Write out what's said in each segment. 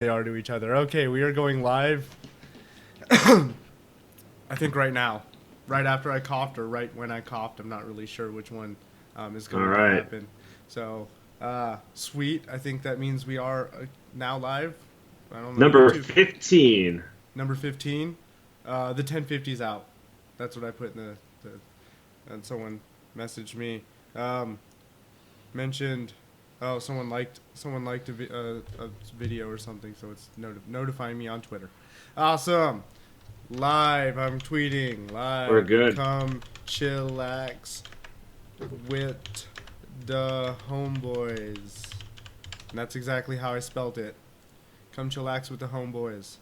They are to each other. Okay, we are going live. I think right now, right after I coughed or right when I coughed. I'm not really sure which one is All going to right. happen. So, sweet. I think that means we are now live. I don't know. Number YouTube 15. number 15. The 1050's out. That's what I put in and someone messaged me. Um, Mentioned. Oh, someone liked a video or something, so it's notifying me on Twitter. Awesome. Live. I'm tweeting We're live. good. Come chillax with the homeboys. And that's exactly how I spelled it. Come chillax with the homeboys.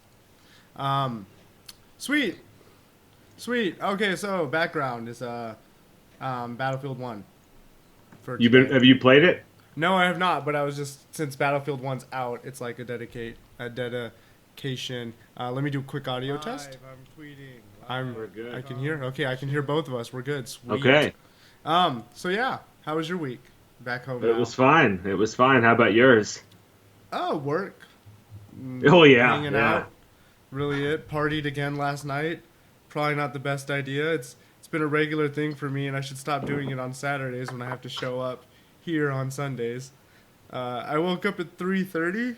Um, sweet, sweet. Okay, so background is Battlefield One for You been today. have you played it? No, I have not, but I was just since Battlefield One's out, it's like a dedication. Let me do a quick audio test. I'm tweeting. We're I good. can hear. Okay, I can hear both of us. We're good. Sweet. Okay. So yeah, how was your week? Back home It now. was fine. It was fine. How about yours? Oh, work. Oh yeah, Hanging yeah. out. Really it. Partied again last night. Probably not the best idea. It's been a regular thing for me, and I should stop doing it on Saturdays when I have to show up here on Sundays. I woke up at 3:30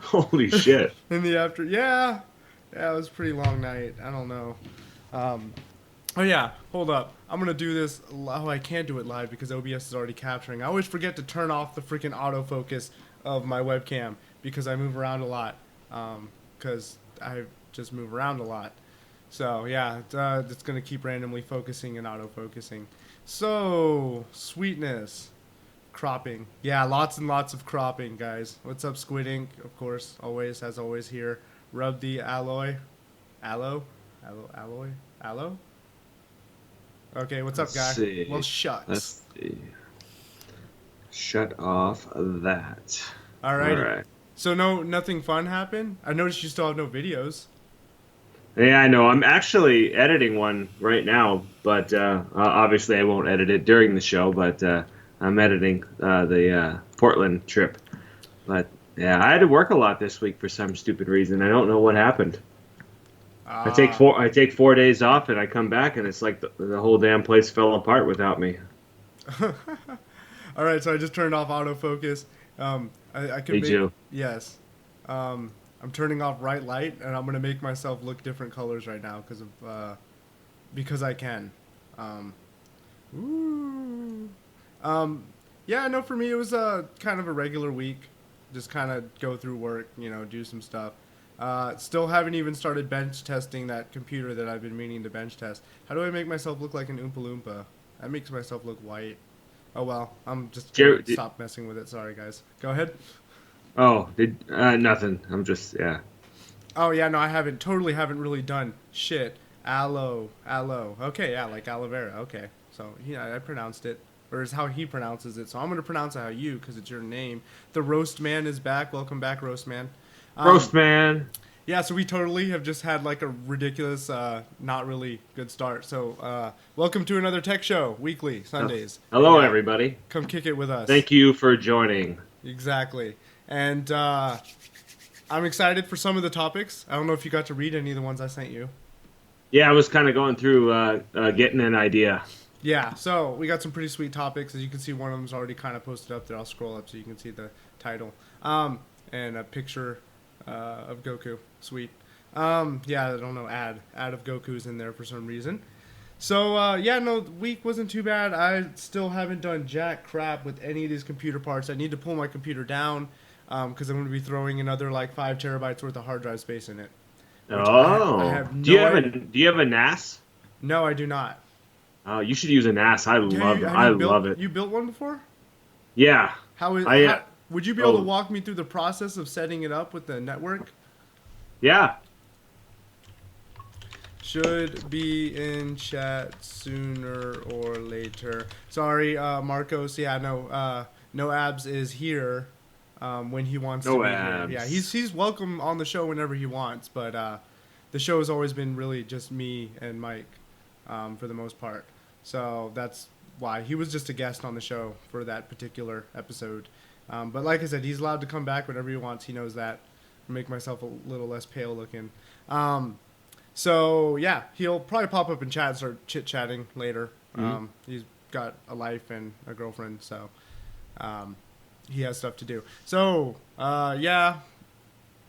Holy shit. in the after. Yeah, yeah, it was a pretty long night. I don't know. Um, oh yeah, hold up. I'm gonna do this. Oh, I can't do it live because OBS is already capturing. I always forget to turn off the freaking autofocus of my webcam because I move around a lot. Because I just move around a lot. So yeah, it's gonna keep randomly focusing and autofocusing. So sweetness. Cropping. Yeah, lots and lots of cropping, guys. What's up, Squid Ink? Of course, always, as always, here. Rub the alloy. Aloe? Alloy? Aloe? Okay, what's up, Let's guy? Well, see. shucks. Let's see. Shut off that. All Alrighty. right. So, nothing fun happened? I noticed you still have no videos. Yeah, I know. I'm actually editing one right now, but obviously I won't edit it during the show, but I'm editing the Portland trip. But yeah, I had to work a lot this week for some stupid reason. I don't know what happened. Ah. I take 4 days off and I come back and it's like the whole damn place fell apart without me. Alright, so I just turned off autofocus. I could Me make. too. Yes. I'm turning off bright light, and I'm gonna make myself look different colors right now because I can. Um, Ooh. Um, yeah, no, for me it was kind of a regular week. Just kind of go through work, do some stuff. Still haven't even started bench testing that computer that I've been meaning to bench test. How do I make myself look like an Oompa Loompa? That makes myself look white. Oh well, I'm just gonna Did, stop messing with it. Sorry, guys. Go ahead. oh, did nothing. I'm just yeah. Oh yeah, no, I haven't. Totally haven't really done shit. Aloe. Okay, yeah, like aloe vera. Okay, so yeah, I pronounced it, or is how he pronounces it. So I'm gonna pronounce it how you, because it's your name. The roast man is back. Welcome back, roast man. Um, Roast man. yeah, so we totally have just had like a ridiculous, not really good start. So welcome to another tech show, weekly Sundays. Hang Hello, out, everybody. come kick it with us. Thank you for joining. Exactly, and I'm excited for some of the topics. I don't know if you got to read any of the ones I sent you. Yeah, I was kind of going through getting an idea. Yeah, so we got some pretty sweet topics. As you can see, one of them's already kind of posted up there. I'll scroll up so you can see the title. And a picture of Goku. Sweet. Yeah, I don't know. Ad of Goku's in there for some reason. So yeah, no, the week wasn't too bad. I still haven't done jack crap with any of these computer parts. I need to pull my computer down because I'm going to be throwing another like 5 terabytes worth of hard drive space in it, which I Oh, have no idea. do you have a NAS? No, I do not. Oh, you should use a NAS. Have I you love it. built one before? Yeah, I How would you be able to oh walk me through the process of setting it up with the network? yeah. Should be in chat sooner or later. Sorry, Marcos. Yeah, no abs is here when he wants to No be here. Yeah, abs. he's welcome on the show whenever he wants, but the show has always been really just me and Mike for the most part. So that's why he was just a guest on the show for that particular episode. But like I said, he's allowed to come back whenever he wants. He knows that. make myself a little less pale looking. So yeah, he'll probably pop up in chat and start chit chatting later. He's got a life and a girlfriend, so he has stuff to do. So yeah,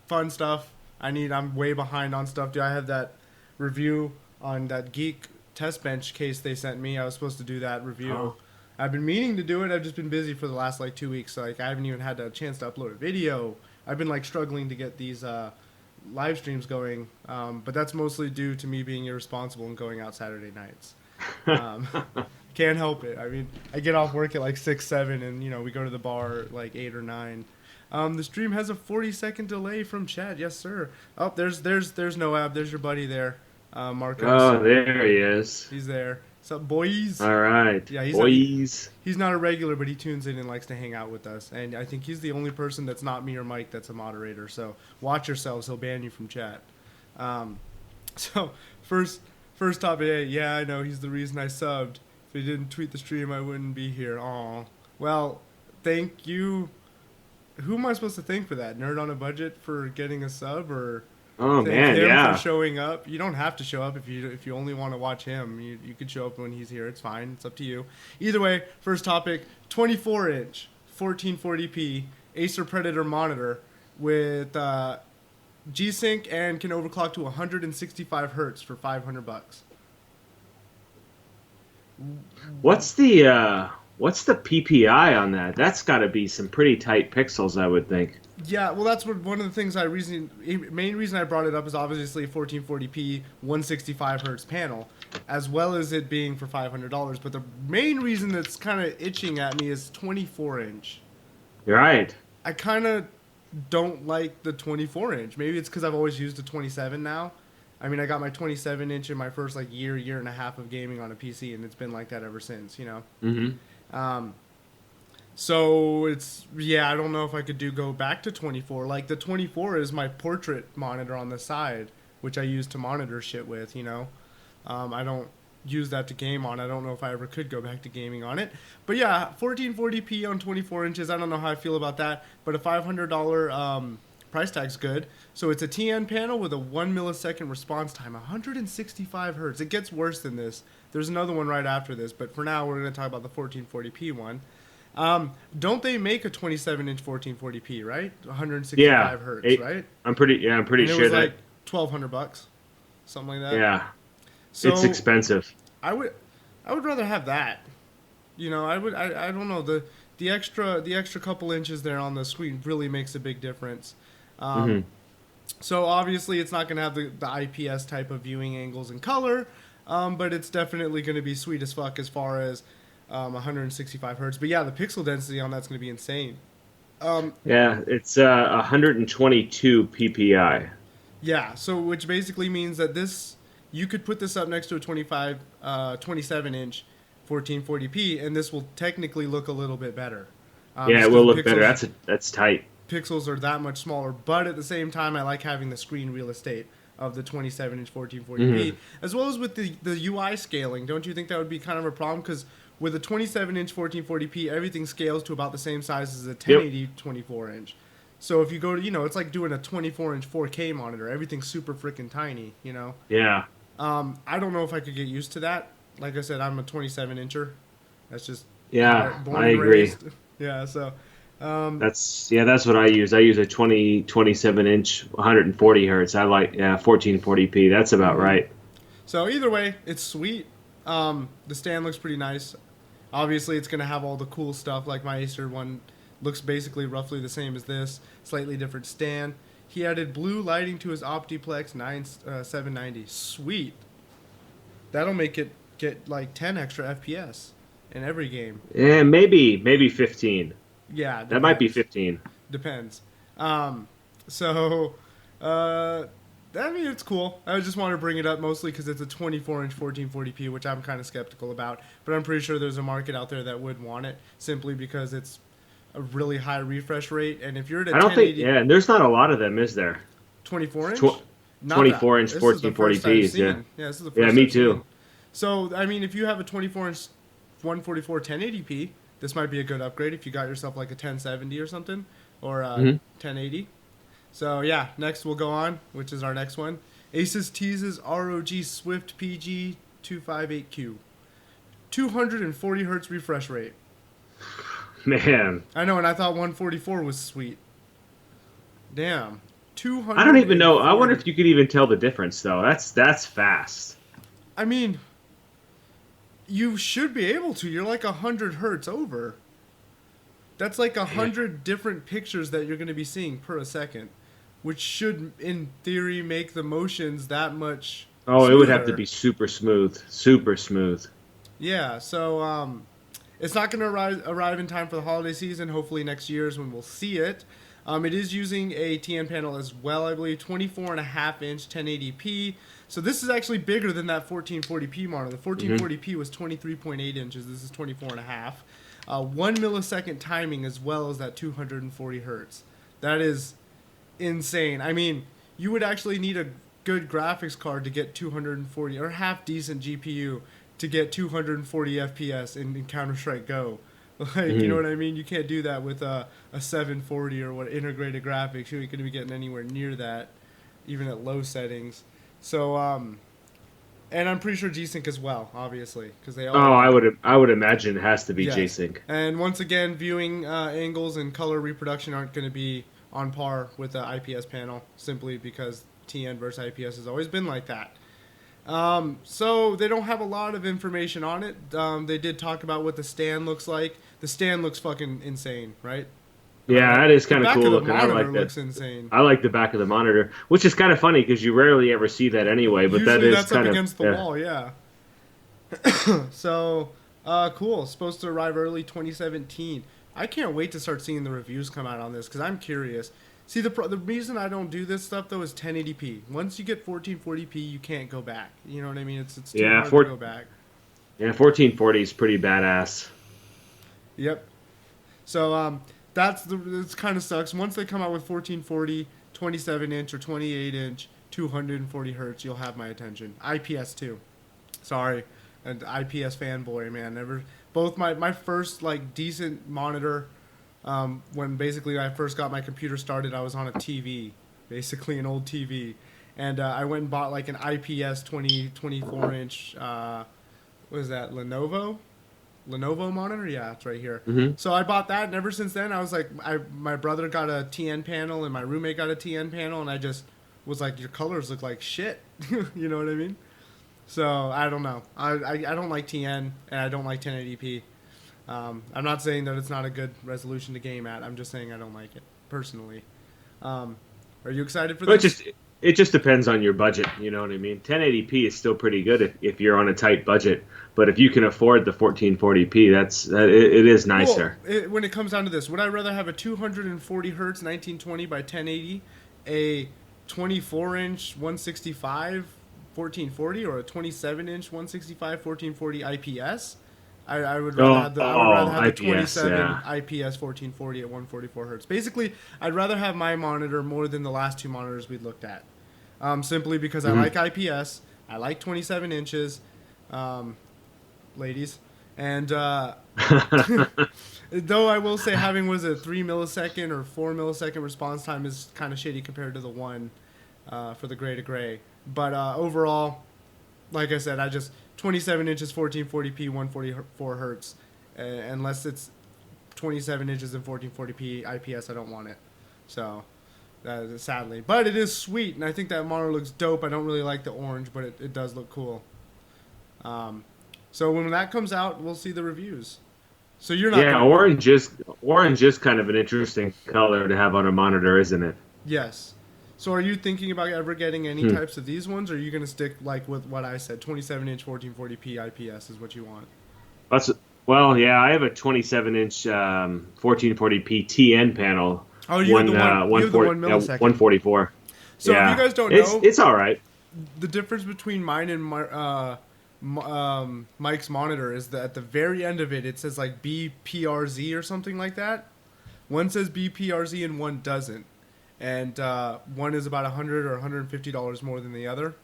fun stuff. I'm way behind on stuff. Do I have that review on that Geek test bench case they sent me? I was supposed to do that review. Oh. I've been meaning to do it. I've just been busy for the last like 2 weeks. So, like I haven't even had a chance to upload a video. I've been like struggling to get these live streams going, but that's mostly due to me being irresponsible and going out Saturday nights. Can't help it. I mean, I get off work at like 6, 7, and we go to the bar at like 8 or 9. The stream has a 40-second delay from chat. Yes, sir. Oh, there's Noab. There's your buddy there, Marcos. Oh, there he is. He's there. What's up, boys? All right. Yeah, boys. He's not a regular, but he tunes in and likes to hang out with us. And I think he's the only person that's not me or Mike that's a moderator. So watch yourselves. He'll ban you from chat. So first topic. Yeah, I know he's the reason I subbed. If he didn't tweet the stream, I wouldn't be here. Aw. Well, thank you. Who am I supposed to thank for that? Nerd on a Budget for getting a sub, or Oh thank man, him yeah. for showing up? You don't have to show up if you only want to watch him. You could show up when he's here. It's fine. It's up to you. Either way, first topic: 24-inch 1440p Acer Predator monitor with G-Sync and can overclock to 165 hertz for $500. What's the PPI on that? That's got to be some pretty tight pixels, I would think. Yeah, well, that's one of the things main reason I brought it up is obviously 1440p 165 hertz panel, as well as it being for $500. But the main reason that's kind of itching at me is 24-inch. You're right. I kind of don't like the 24-inch. Maybe it's because I've always used a 27 now. I mean, I got my 27-inch in my first like year and a half of gaming on a PC, and it's been like that ever since. So I don't know if I could go back to 24. Like the 24 is my portrait monitor on the side, which I use to monitor shit with, I don't use that to game on. I don't know if I ever could go back to gaming on it. But yeah, 1440p on 24 inches. I don't know how I feel about that, but a $500 price tag's good. So it's a TN panel with a 1 millisecond response time, 165 hertz. It gets worse than this. There's another one right after this, but for now we're going to talk about the 1440p one. Don't they make a 27-inch 1440p, right? 165 hertz, right? I'm pretty sure it was that like $1,200, something like that. Yeah, so it's expensive. I would rather have that. I don't know, the extra couple inches there on the screen really makes a big difference. So obviously it's not going to have the IPS type of viewing angles and color, but it's definitely going to be sweet as fuck as far as 165 hertz. But yeah, the pixel density on that's going to be insane. It's 122 PPI. Yeah, so which basically means that you could put this up next to a 27-inch 1440p, and this will technically look a little bit better. It will look better. That's tight. Pixels are that much smaller, but at the same time, I like having the screen real estate of the 27-inch 1440p, as well as with the UI scaling. Don't you think that would be kind of a problem? Because with a 27-inch 1440p, everything scales to about the same size as a 1080 24-inch. So if you go to, it's like doing a 24-inch 4K monitor. Everything's super freaking tiny, Yeah. I don't know if I could get used to that. Like I said, I'm a 27-incher. That's just I agree. Raised. Yeah, so that's what I use. I use a 27-inch 140 hertz. I like 1440p. That's about right. So either way, it's sweet. The stand looks pretty nice. Obviously, it's going to have all the cool stuff, like my Acer one looks basically roughly the same as this, slightly different stand. He added blue lighting to his Optiplex 790. Sweet. That'll make it get like 10 extra FPS in every game. Yeah, maybe 15. Yeah, depends. That might be 15. Depends. I mean, it's cool. I just want to bring it up mostly because it's a 24-inch 1440p, which I'm kind of skeptical about. But I'm pretty sure there's a market out there that would want it simply because it's a really high refresh rate. And if you're at a 1080... and there's not a lot of them, is there? 24-inch? 24-inch 1440ps, yeah. Yeah, this is the first me too. So, I mean, if you have a 24-inch 144 1080p, this might be a good upgrade if you got yourself like a 1070 or something, or a 1080. So yeah, next we'll go on, which is our next one. Asus teases ROG Swift PG 258Q. 240 hertz refresh rate. Man, I know, and I thought 144 was sweet. Damn. I don't even know. I 240. wonder if you could even tell the difference though. That's fast. I mean, you should be able to. You're like 100 hertz over. That's like 100 different pictures that you're going to be seeing per a second, which should, in theory, make the motions that much Oh, it would have to smoother. be super smooth, super smooth. Yeah, so it's not going to arrive in time for the holiday season. Hopefully next year is when we'll see it. It is using a TN panel as well, I believe, 24.5-inch 1080p. So this is actually bigger than that 1440p monitor. The 1440p was 23.8 inches. This is 24.5. 1 millisecond timing as well as that 240 hertz. That is insane. I mean, you would actually need a good graphics card to get 240, or half decent GPU to get 240 FPS in Counter-Strike Go. Like, you know what I mean? You can't do that with a 740 or what integrated graphics. You ain't going to be getting anywhere near that, even at low settings. So, and I'm pretty sure G-Sync as well, obviously, because they all. Oh, I would imagine it has to be Yes. G-Sync. And once again, viewing angles and color reproduction aren't going to be on par with the IPS panel, simply because TN versus IPS has always been like that. So they don't have a lot of information on it. They did talk about what the stand looks like. The stand looks fucking insane, right? Yeah, that is The kind of back cool of the looking. I monitor like looks that. insane. I like the back of the monitor, which is kind of funny because you rarely ever see that anyway. But Usually that is that's kind up of against the yeah. wall, yeah. So, cool. Supposed to arrive early 2017. I can't wait to start seeing the reviews come out on this because I'm curious. See, the reason I don't do this stuff though is 1080p. Once you get 1440p, you can't go back. You know what I mean? It's too Yeah, hard to go back. 1440 is pretty badass. Yep. So it's kind of sucks. Once they come out with 1440, 27 inch or 28 inch, 240 hertz, you'll have my attention. IPS too. Sorry, an IPS fanboy, man. Never. Both my first like decent monitor. When basically I first got my computer started, I was on a TV, basically an old TV, and I went and bought like an IPS 24 inch. What is that? Lenovo monitor? Yeah, it's right here. So I bought that, and ever since then, I was like, my brother got a TN panel, and my roommate got a TN panel, and I just was like, your colors look like shit. You know what I mean? So I don't know. I don't like TN, and I don't like 1080p. I'm not saying that it's not a good resolution to game at. I'm just saying I don't like it personally. Are you excited for But this? it just depends on your budget. You know what I mean? 1080p is still pretty good if you're on a tight budget. But if you can afford the 1440p, it is nicer. Well, when it comes down to this, would I rather have a 240 hertz 1920 by 1080, a 24 inch 165 1440, or a 27 inch 165 1440 IPS? I would rather have the IPS, 27 yeah. IPS 1440 at 144 hertz. Basically, I'd rather have my monitor more than the last two monitors we looked at. Simply because I like IPS, I like 27 inches, ladies, and though I will say having was a 3 millisecond or 4 millisecond response time is kind of shitty compared to the one for the gray to gray. But overall, like I said, I just 27 inches 1440p 144 hertz, unless it's 27 inches and 1440p IPS, I don't want it. So sadly, but it is sweet, and I think that monitor looks dope. I don't really like the orange, but it does look cool. So when that comes out, we'll see the reviews. So you're not Yeah, orange is kind of an interesting color to have on a monitor, isn't it? Yes. So are you thinking about ever getting any types of these ones, or are you going to stick like with what I said, 27 inch 1440p IPS is what you want? Well, yeah, I have a 27-inch 1440p TN panel. Oh, you have the one. You have the 1 millisecond. 144. So yeah. if you guys don't know, it's all right. the difference between mine and Mike's monitor is that at the very end of it, it says like BPRZ or something like that. One says BPRZ and one doesn't. And one is about $100 or $150 more than the other.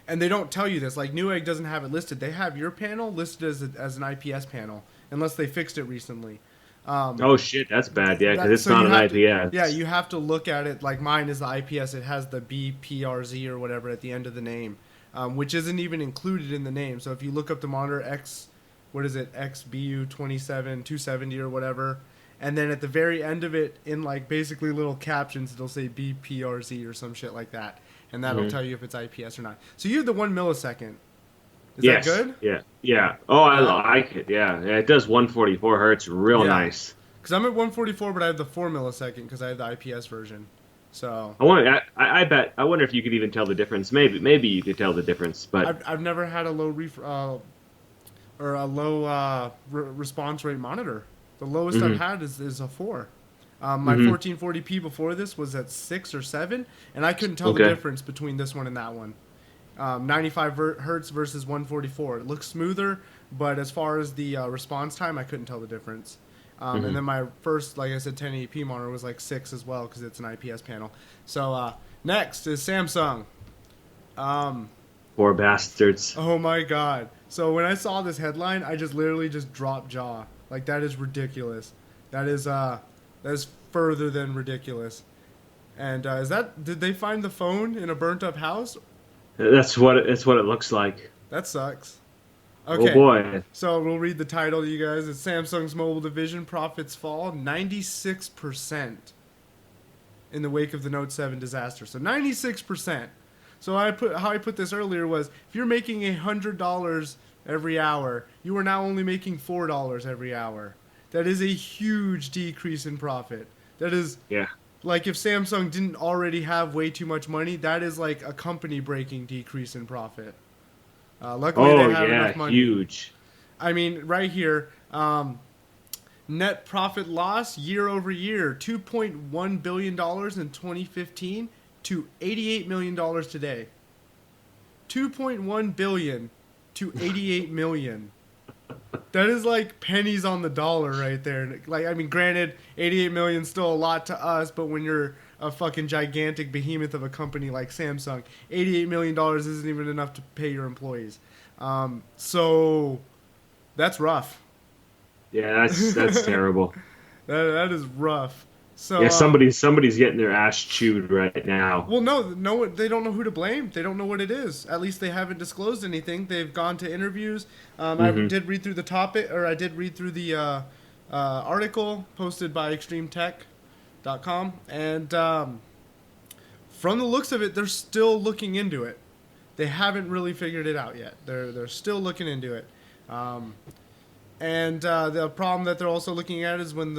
And they don't tell you this. Like Newegg doesn't have it listed. They have your panel listed as an IPS panel, unless they fixed it recently. Oh shit, that's bad. Yeah, because That, it's so not you an have to, yeah, IPS. you have to look at it like mine is the IPS. It has the BPRZ or whatever at the end of the name, which isn't even included in the name. So if you look up the monitor X, what is it, XBU 270 or whatever, and then at the very end of it, in like basically little captions, it'll say BPRZ or some shit like that, and that'll Hmm. tell you if it's IPS or not. So you have the 1 millisecond. Is that Yes. good? Yeah. Yeah. Oh, I Yeah. like it. Yeah. Yeah. It does 144 hertz, real Yeah. nice. Because I'm at 144, but I have the 4 millisecond because I have the IPS version. So I want. I bet. I wonder if you could even tell the difference. Maybe you could tell the difference, but. I've never had a or a low response rate monitor. The lowest I've Hmm. had is a 4. My Hmm. 1440p before this was at 6 or 7, and I couldn't tell the Okay. difference between this one and that one. 95 hertz versus 144. It looks smoother, but as far as the response time, I couldn't tell the difference. And Hmm. then my first, like I said, 1080p monitor was like 6 as well because it's an IPS panel. So next is Samsung. Um, Poor bastards. oh my god. So when I saw this headline, I just literally just dropped jaw. Like that is ridiculous. That is further than ridiculous. And is that did they find the phone in a burnt up house? That's what it looks like. That sucks. Oh Okay. boy. So we'll read the title to you guys. It's Samsung's mobile division profits fall 96% in the wake of the Note 7 disaster. So 96%. So how I put this earlier was if you're making $100 every hour, you are now only making $4 every hour. That is a huge decrease in profit. That is Yeah. like if Samsung didn't already have way too much money, that is like a company breaking decrease in profit. Luckily, Oh they have yeah. enough money. Huge. I mean, right here, net profit loss year over year, $2.1 billion in 2015 to $88 million today. 2.1 billion to 88 million. That is like pennies on the dollar right there. Like, I mean, granted, 88 million is still a lot to us, but when you're a fucking gigantic behemoth of a company like Samsung, $88 million isn't even enough to pay your employees. So that's rough. Yeah. That's that terrible. that is rough. Yeah. So Somebody's getting their ass chewed right now. well, no, they don't know who to blame. They don't know what it is. At least they haven't disclosed anything. They've gone to interviews. I Hmm. did read through the topic, or I did read through the article posted by ExtremeTech.com, and from the looks of it, they're still looking into it. They haven't really figured it out yet. They're still looking into it. Um, and the problem that they're also looking at is when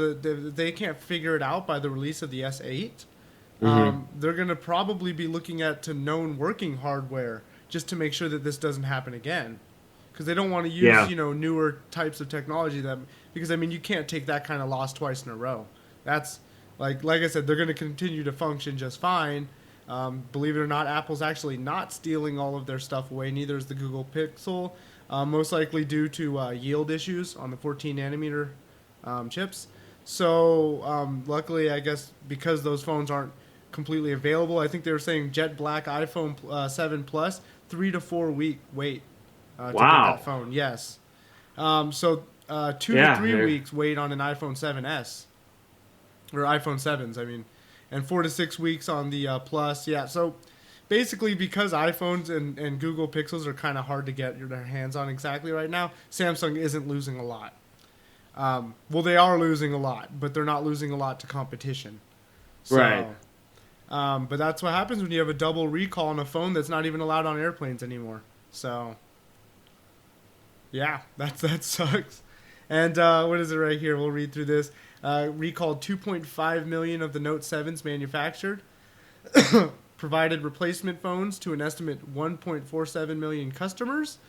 they can't figure it out by the release of the S8. Hmm. They're going to probably be looking at to known working hardware just to make sure that this doesn't happen again. Because they don't want to use Yeah. newer types of technology that because I mean you can't take that kind of loss twice in a row. That's like I said, they're going to continue to function just fine. Believe it or not, Apple's actually not stealing all of their stuff away. Neither is the Google Pixel, most likely due to yield issues on the 14 nanometer chips. So luckily, I guess because those phones aren't completely available, I think they were saying jet black iPhone 7 Plus 3 to 4 week wait to get that Wow. phone. Yes. So 2 to 3 weeks wait on an iPhone 7s or iPhone 7s. I mean, and 4 to 6 weeks on the Plus. Yeah. So basically, because iPhones and Google Pixels are kind of hard to get your hands on exactly right now, Samsung isn't losing a lot. Well, they are losing a lot, but they're not losing a lot to competition. Right. So, but that's what happens when you have a double recall on a phone that's not even allowed on airplanes anymore. So, yeah, that sucks. And what is it right here? We'll read through this. Recalled 2.5 million of the Note 7s manufactured. Provided replacement phones to an estimate 1.47 million customers.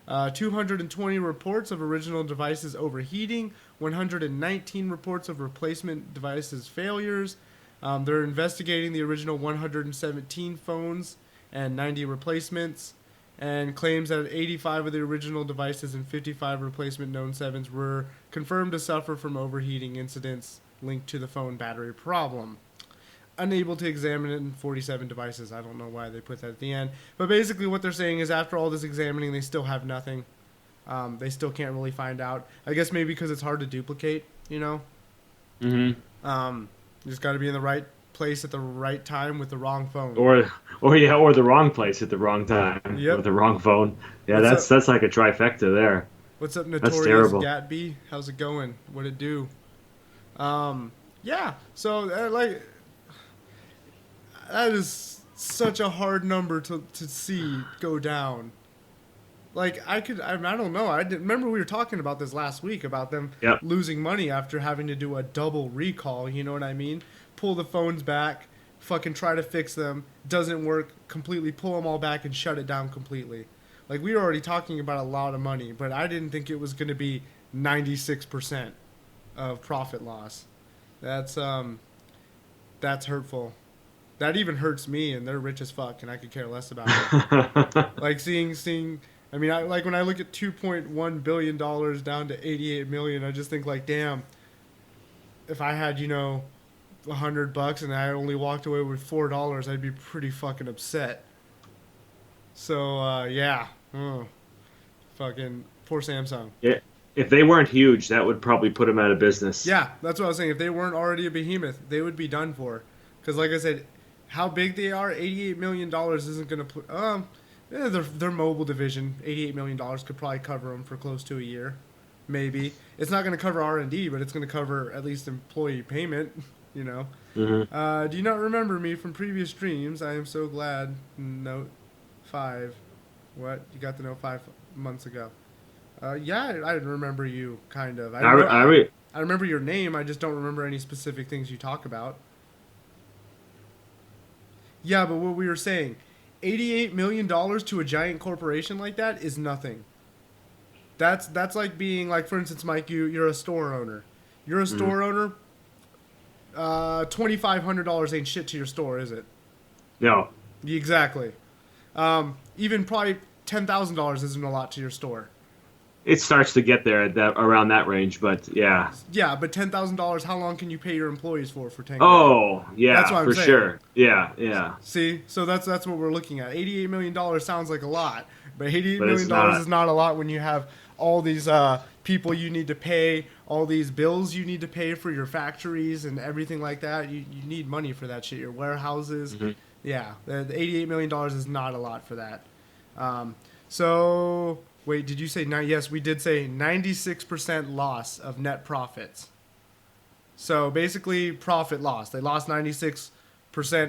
220 reports of original devices overheating. 119 reports of replacement devices failures. They're investigating the original 117 phones and 90 replacements, and claims that 85 of the original devices and 55 replacement known 7s were confirmed to suffer from overheating incidents linked to the phone battery problem. Unable to examine it in 47 devices. I don't know why they put that at the end. But basically what they're saying is after all this examining, they still have nothing. They still can't really find out. I guess maybe because it's hard to duplicate, you know? Mm-hmm. You just got to be in the right place at the right time with the wrong phone. Or the wrong place at the wrong time with Yep. the wrong phone. Yeah, What's up? that's like a trifecta there. What's up, That's Notorious terrible. Gatby? How's it going? What it do? Yeah. So that is such a hard number to see go down. Like I don't know. I didn't, remember we were talking about this last week about them Yep. losing money after having to do a double recall. You know what I mean? Pull the phones back, fucking try to fix them, doesn't work. Completely pull them all back and shut it down completely. Like we were already talking about a lot of money, but I didn't think it was going to be 96% of profit loss. That's that's hurtful. That even hurts me, and they're rich as fuck, and I could care less about it. Like seeing. I mean, I like when I look at 2.1 billion dollars down to 88 million. I just think like, damn, if I had $100 and I only walked away with $4, I'd be pretty fucking upset. So yeah, oh, fucking poor Samsung. Yeah. If they weren't huge, that would probably put them out of business. Yeah, that's what I was saying. If they weren't already a behemoth, they would be done for. Because like I said, how big they are, $88 million isn't going to put. Yeah, their mobile division, $88 million could probably cover them for close to a year, maybe. It's not going to cover R&D, but it's going to cover at least employee payment. You know. Do you not remember me from previous streams? I am so glad. Note 5. What you got the note 5 months ago? Yeah, I remember you kind of. I remember your name. I just don't remember any specific things you talk about. Yeah, but what we were saying, $88 million to a giant corporation like that is nothing. That's like being like, for instance, Mike, you're a store owner. You're a store owner. $2,500 ain't shit to your store, is it? No. Exactly. Even probably $10,000 isn't a lot to your store. It starts to get there at that around that range, but yeah. Yeah, but $10,000, how long can you pay your employees for 10 grand? Oh, yeah, That's what I'm for saying. sure. Yeah, yeah. See, so that's what we're looking at. $88 million sounds like a lot, but $88 But it's million not. is not a lot when you have all these people you need to pay, all these bills you need to pay for your factories and everything like that. You need money for that shit. Your warehouses. Yeah, the $88 million is not a lot for that. So, wait, did you say yes, we did say 96% loss of net profits. So basically, profit loss. They lost 96%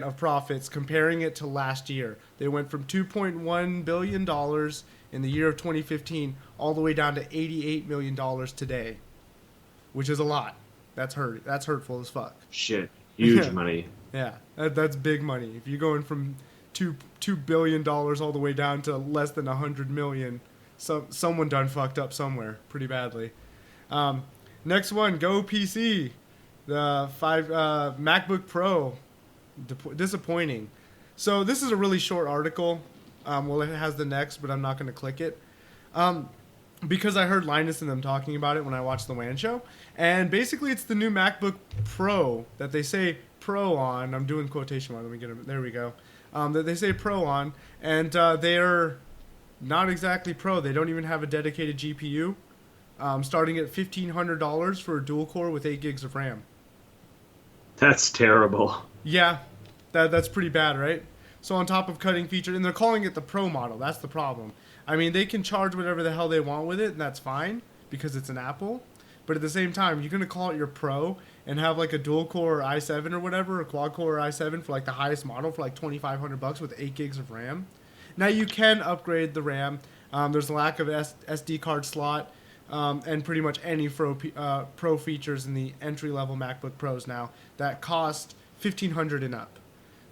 of profits comparing it to last year. They went from $2.1 billion in the year of 2015 all the way down to $88 million today, which is a lot. That's hurtful as fuck. Shit. Huge money. Yeah, that's big money. If you're going from $2 billion all the way down to less than 100 million, someone done fucked up somewhere pretty badly. Next one, Go PC, the MacBook Pro, disappointing. So this is a really short article. Well, it has the next, but I'm not going to click it. Because I heard Linus and them talking about it when I watched the WAN show. And basically it's the new MacBook Pro that they say Pro on. I'm doing quotation mark. Let me get it. There we go. That they say Pro on. And they're not exactly Pro. They don't even have a dedicated GPU. Starting at $1,500 for a dual core with 8 gigs of RAM. That's terrible. Yeah, that's pretty bad, right? So on top of cutting features, and they're calling it the Pro model. That's the problem. I mean, they can charge whatever the hell they want with it, and that's fine because it's an Apple. But at the same time, you're gonna call it your Pro and have like a dual core i7 or whatever, a quad core i7 for like the highest model for like $2,500 with 8 gigs of RAM. Now you can upgrade the RAM. There's a lack of SD card slot. And pretty much any pro features in the entry-level MacBook Pros now that cost $1,500 and up.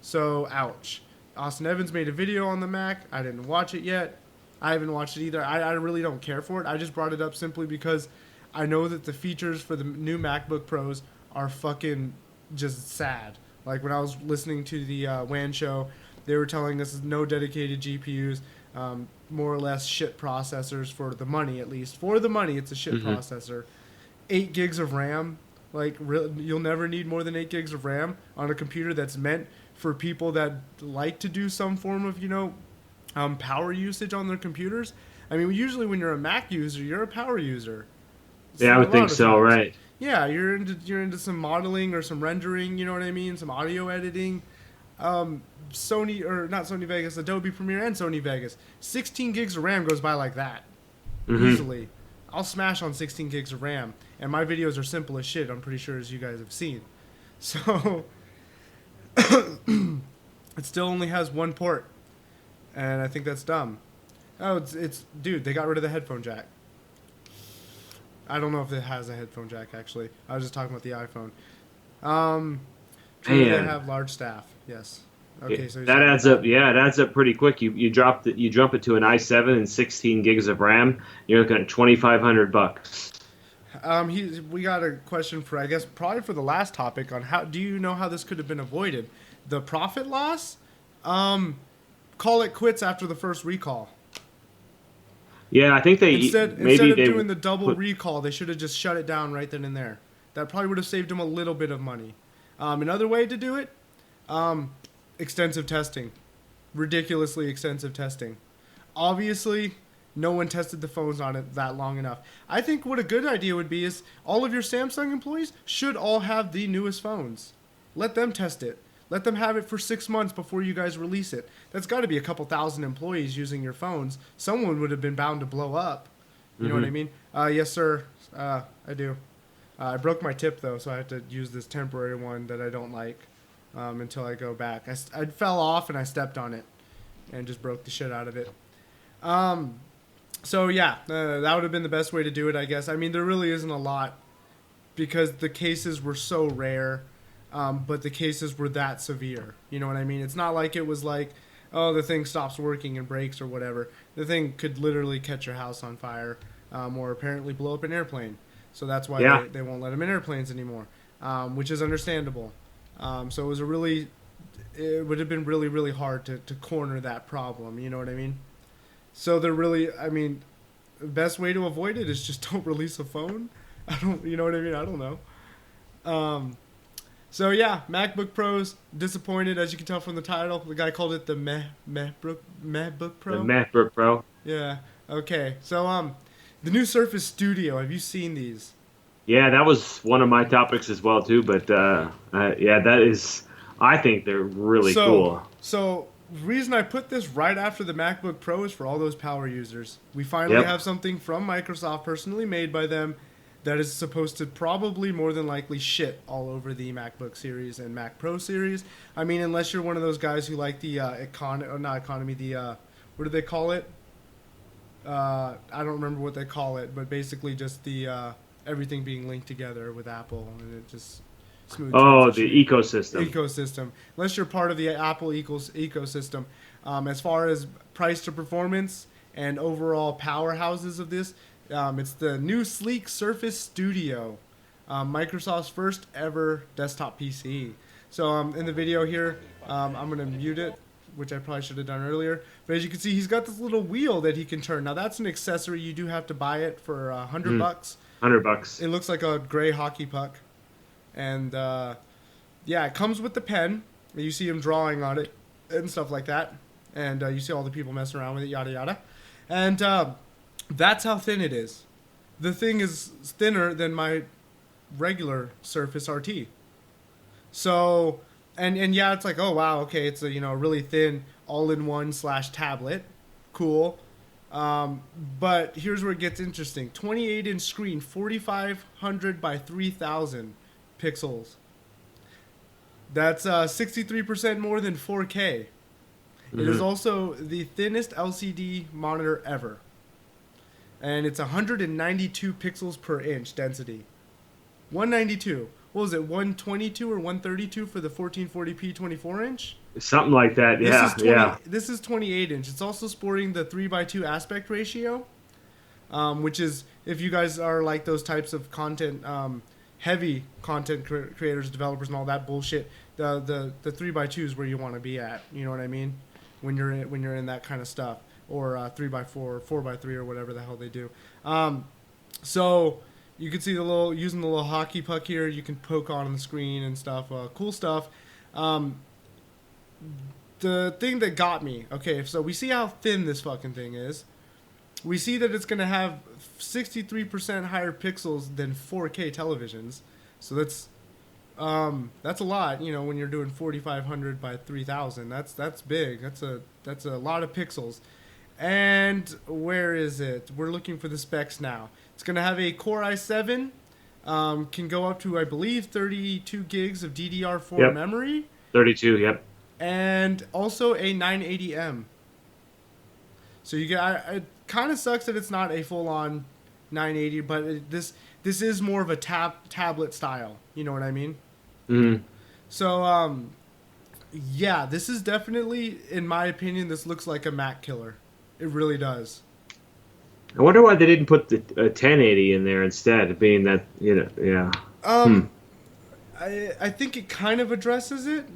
So, ouch. Austin Evans made a video on the Mac. I didn't watch it yet. I haven't watched it either. I really don't care for it. I just brought it up simply because I know that the features for the new MacBook Pros are fucking just sad. Like when I was listening to the WAN show, they were telling us no dedicated GPUs. More or less shit processors for the money, at least. For the money, it's a shit processor. 8 gigs of RAM. Like, you'll never need more than 8 gigs of RAM on a computer that's meant for people that like to do some form of, power usage on their computers. I mean, usually when you're a Mac user, you're a power user. Yeah, I would think so, right? Yeah, you're into some modeling or some rendering, you know what I mean? Some audio editing. Sony, or not Sony Vegas, Adobe Premiere and Sony Vegas. 16 gigs of RAM goes by like that. Mm-hmm. Easily. I'll smash on 16 gigs of RAM. And my videos are simple as shit, I'm pretty sure, as you guys have seen. So, it still only has one port. And I think that's dumb. Oh, dude, they got rid of the headphone jack. I don't know if it has a headphone jack, actually. I was just talking about the iPhone. True, they have large staff. Yes. Okay, so that adds up. Yeah, it adds up pretty quick. You jump it to an i7 and 16 gigs of RAM. You're looking at $2,500. We got a question for, I guess, probably for the last topic on how. Do you know how this could have been avoided? The profit loss. Call it quits after the first recall. Yeah, I think Instead of doing the double recall, they should have just shut it down right then and there. That probably would have saved them a little bit of money. Another way to do it, extensive testing. Ridiculously extensive testing. Obviously, no one tested the phones on it that long enough. I think what a good idea would be is all of your Samsung employees should all have the newest phones. Let them test it. Let them have it for 6 months before you guys release it. That's got to be a couple thousand employees using your phones. Someone would have been bound to blow up. You know what I mean? Yes, sir. I do. I broke my tip, though, so I have to use this temporary one that I don't like until I go back. I fell off and I stepped on it and just broke the shit out of it. So, yeah, that would have been the best way to do it, I guess. I mean, there really isn't a lot because the cases were so rare. But the cases were that severe. You know what I mean? It's not like it was like, oh, the thing stops working and breaks or whatever. The thing could literally catch your house on fire or apparently blow up an airplane. So that's why they won't let them in airplanes anymore, which is understandable. So it would have been really, really hard to corner that problem. You know what I mean? So the best way to avoid it is just don't release a phone. You know what I mean? I don't know. So yeah, MacBook Pros, disappointed, as you can tell from the title. The guy called it the MacBook Pro. The MacBook Pro. Yeah. Okay. So the new Surface Studio. Have you seen these? Yeah, that was one of my topics as well too. But yeah, that is. I think they're really cool. So the reason I put this right after the MacBook Pro is for all those power users. We finally have something from Microsoft, personally made by them, that is supposed to probably more than likely shit all over the MacBook series and Mac Pro series. I mean, unless you're one of those guys who like the what do they call it? I don't remember what they call it, but basically just the everything being linked together with Apple, and it just smooth. Oh, the ecosystem. Ecosystem. Unless you're part of the Apple ecosystem, as far as price to performance and overall powerhouses of this. It's the new sleek Surface Studio, Microsoft's first ever desktop PC. So in the video here, I'm going to mute it, which I probably should have done earlier. But as you can see, he's got this little wheel that he can turn. Now that's an accessory. You do have to buy it for $100. $100. It looks like a gray hockey puck. And yeah, it comes with the pen. You see him drawing on it and stuff like that. And you see all the people messing around with it, yada yada. And that's how thin it is. The thing is thinner than my regular Surface RT. So, and yeah, it's like, oh wow, okay, it's a really thin all-in-one / tablet, cool. But here's where it gets interesting: 28-inch screen, 4,500 by 3,000 pixels. That's 63% more than 4K. It is also the thinnest LCD monitor ever. And it's 192 pixels per inch density. 192. What was it, 122 or 132 for the 1440p 24-inch? Something like that, yeah. This is 28-inch. It's also sporting the 3:2 aspect ratio, which is, if you guys are like those types of content, heavy content creators, developers, and all that bullshit, the 3:2 is where you want to be at. You know what I mean? When you're in that kind of stuff. Or 3x4 or 4x3 or whatever the hell they do. So you can see using the little hockey puck here. You can poke on the screen and stuff. Cool stuff. The thing that got me. Okay, so we see how thin this fucking thing is. we see that it's going to have 63% higher pixels than 4K televisions. So that's a lot, you know, when you're doing 4500 by 3000. That's big. That's a lot of pixels. And where is it? We're looking for the specs now. It's going to have a Core i7, can go up to, I believe, 32 gigs of DDR4 Yep. memory, 32. Yep. and also a 980M. So you get. It kind of sucks that it's not a full-on 980, but this is more of a tablet style. You know what I mean? Mm-hmm. So yeah, this is definitely, in my opinion, this looks like a Mac killer. It really does. I wonder why they didn't put the 1080 in there instead, being that, you know, yeah. I think it kind of addresses it.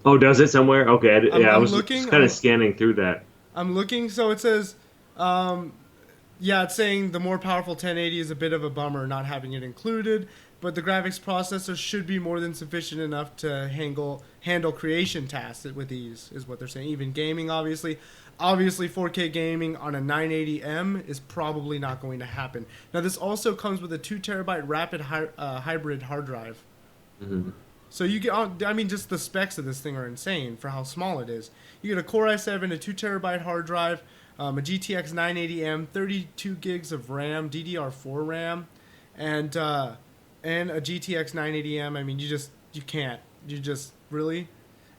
Oh, does it somewhere? Okay, I I'm was looking. just kind of scanning through that. I'm looking. So it says, yeah, it's saying the more powerful 1080 is a bit of a bummer not having it included, but the graphics processor should be more than sufficient enough to handle creation tasks with ease, is what they're saying. Even gaming, obviously. Obviously, 4K gaming on a 980M is probably not going to happen. Now, this also comes with a 2 terabyte rapid hybrid hard drive. Mm-hmm. So you get, I mean, just the specs of this thing are insane for how small it is. You get a Core i7, a 2 terabyte hard drive, a GTX 980M, 32 gigs of RAM, DDR4 RAM, and a GTX 980M. I mean, you can't. You just really.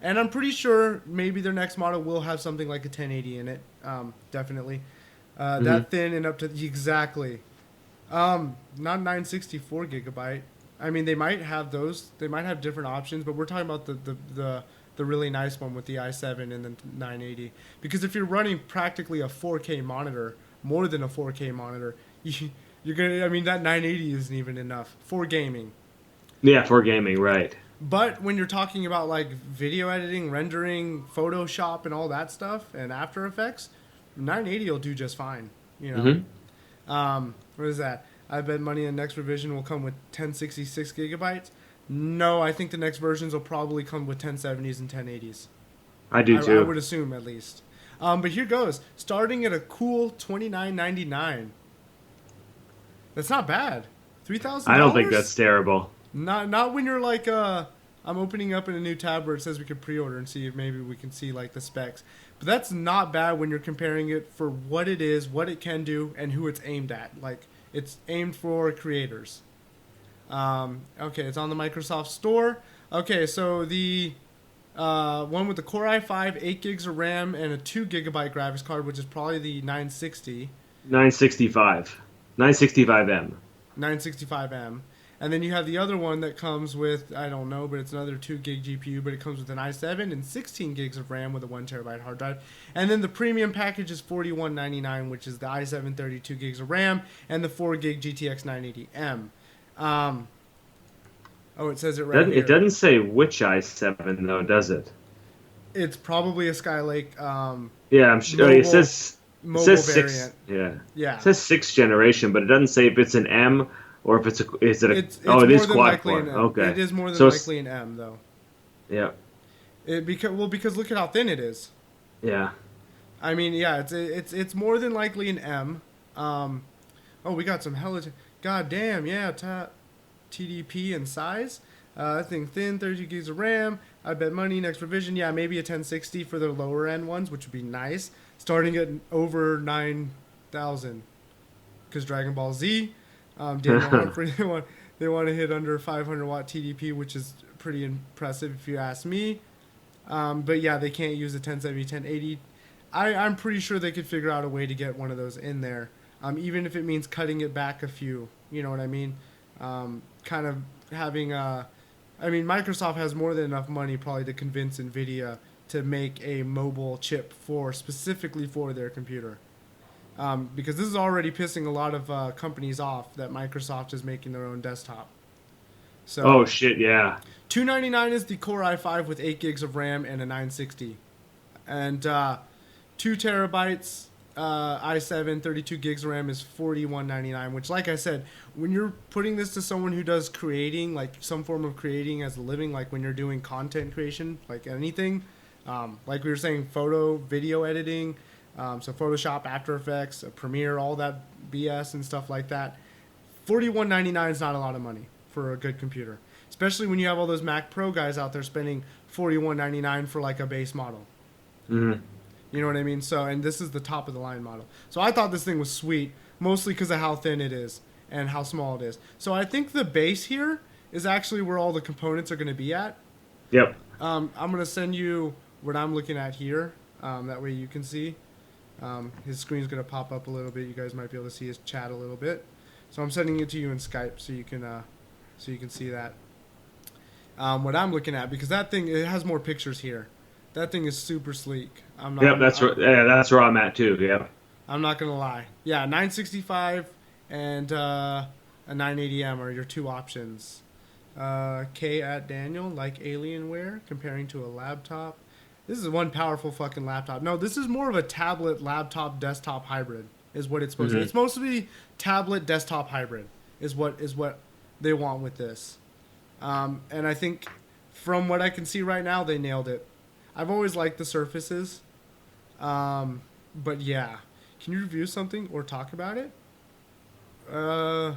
And I'm pretty sure maybe their next model will have something like a 1080 in it. Definitely. That thin and up to exactly. Not 964 gigabyte. I mean, they might have those. They might have different options, but we're talking about the really nice one with the i7 and the 980. Because if you're running practically a 4K monitor, more than a 4K monitor, you're gonna. I mean, that 980 isn't even enough for gaming. Yeah, for gaming, right. But when you're talking about like video editing, rendering, Photoshop, and all that stuff, and After Effects, 980 will do just fine. You know. Mm-hmm. What is that? I bet money in the next revision will come with 1066 gigabytes. No, I think the next versions will probably come with 1070s and 1080s. I do too. I would assume at least. But here goes. Starting at a cool $29.99. That's not bad. $3,000. I don't think that's terrible. Not when you're like I'm opening up in a new tab where it says we could pre-order and see if maybe we can see like the specs. But that's not bad when you're comparing it for what it is, what it can do, and who it's aimed at. Like it's aimed for creators. Okay, it's on the Microsoft Store. Okay, so the one with the Core i5, 8 gigs of RAM, and a 2 gigabyte graphics card, which is probably the 960. 965. 965M. 965M. And then you have the other one that comes with, I don't know, but it's another 2 gig GPU, but it comes with an i7 and 16 gigs of RAM with a 1 terabyte hard drive. And then the premium package is $41.99, which is the i7 32 gigs of RAM and the 4 gig GTX 980M. Oh, it says it right here. It doesn't say which i7 though, does it? It's probably a Skylake. Yeah, I'm sure. It says mobile six. variant. Yeah. Yeah. It says 6th generation, but it doesn't say if it's an M or if it's a. Is it a? It's it is more than quad likely core. an M. Okay. It is more than So likely an M though. Yeah. Because look at how thin it is. Yeah. I mean, yeah, it's more than likely an M. Oh, we got some hella. God damn, yeah. TDP and size. I think thin, 32 gigs of RAM. I bet money next revision. Yeah, maybe a 1060 for the lower end ones, which would be nice. Starting at over 9,000. Because Dragon Ball Z, they want to hit under 500 watt TDP, which is pretty impressive if you ask me. But yeah, they can't use a 1070, 1080. I'm pretty sure they could figure out a way to get one of those in there. Even if it means cutting it back a few. You know what I mean? Kind of having I mean, Microsoft has more than enough money probably to convince NVIDIA to make a mobile chip specifically for their computer. Because this is already pissing a lot of companies off that Microsoft is making their own desktop. So, oh shit! Yeah. $299 is the Core i5 with 8 gigs of RAM and a 960, and 2 terabytes. i7 32 gigs of RAM is $41.99, which, like I said, when you're putting this to someone who does creating, like some form of creating as a living, like when you're doing content creation, like anything, like we were saying, photo, video editing, So Photoshop, After Effects, Premiere, all that BS and stuff like that. $41.99 is not a lot of money for a good computer, especially when you have all those Mac Pro guys out there spending $41.99 for like a base model. Mm-hmm. You know what I mean? So, and this is the top of the line model. So I thought this thing was sweet, mostly because of how thin it is and how small it is. So I think the base here is actually where all the components are going to be at. Yep. I'm going to send you what I'm looking at here. That way you can see. His screen's going to pop up a little bit. You guys might be able to see his chat a little bit. So I'm sending it to you in Skype so you can see that. What I'm looking at, because that thing, it has more pictures here. That thing is super sleek. That's where I'm at too. Yep. I'm not gonna lie. Yeah, 965 and a 980M are your two options. K at Daniel, like Alienware, comparing to a laptop. This is one powerful fucking laptop. No, this is more of a tablet, laptop, desktop hybrid. Is what it's supposed to be. It's mostly tablet, desktop hybrid. Is what they want with this. And I think, from what I can see right now, they nailed it. I've always liked the Surfaces. But yeah. Can you review something or talk about it? I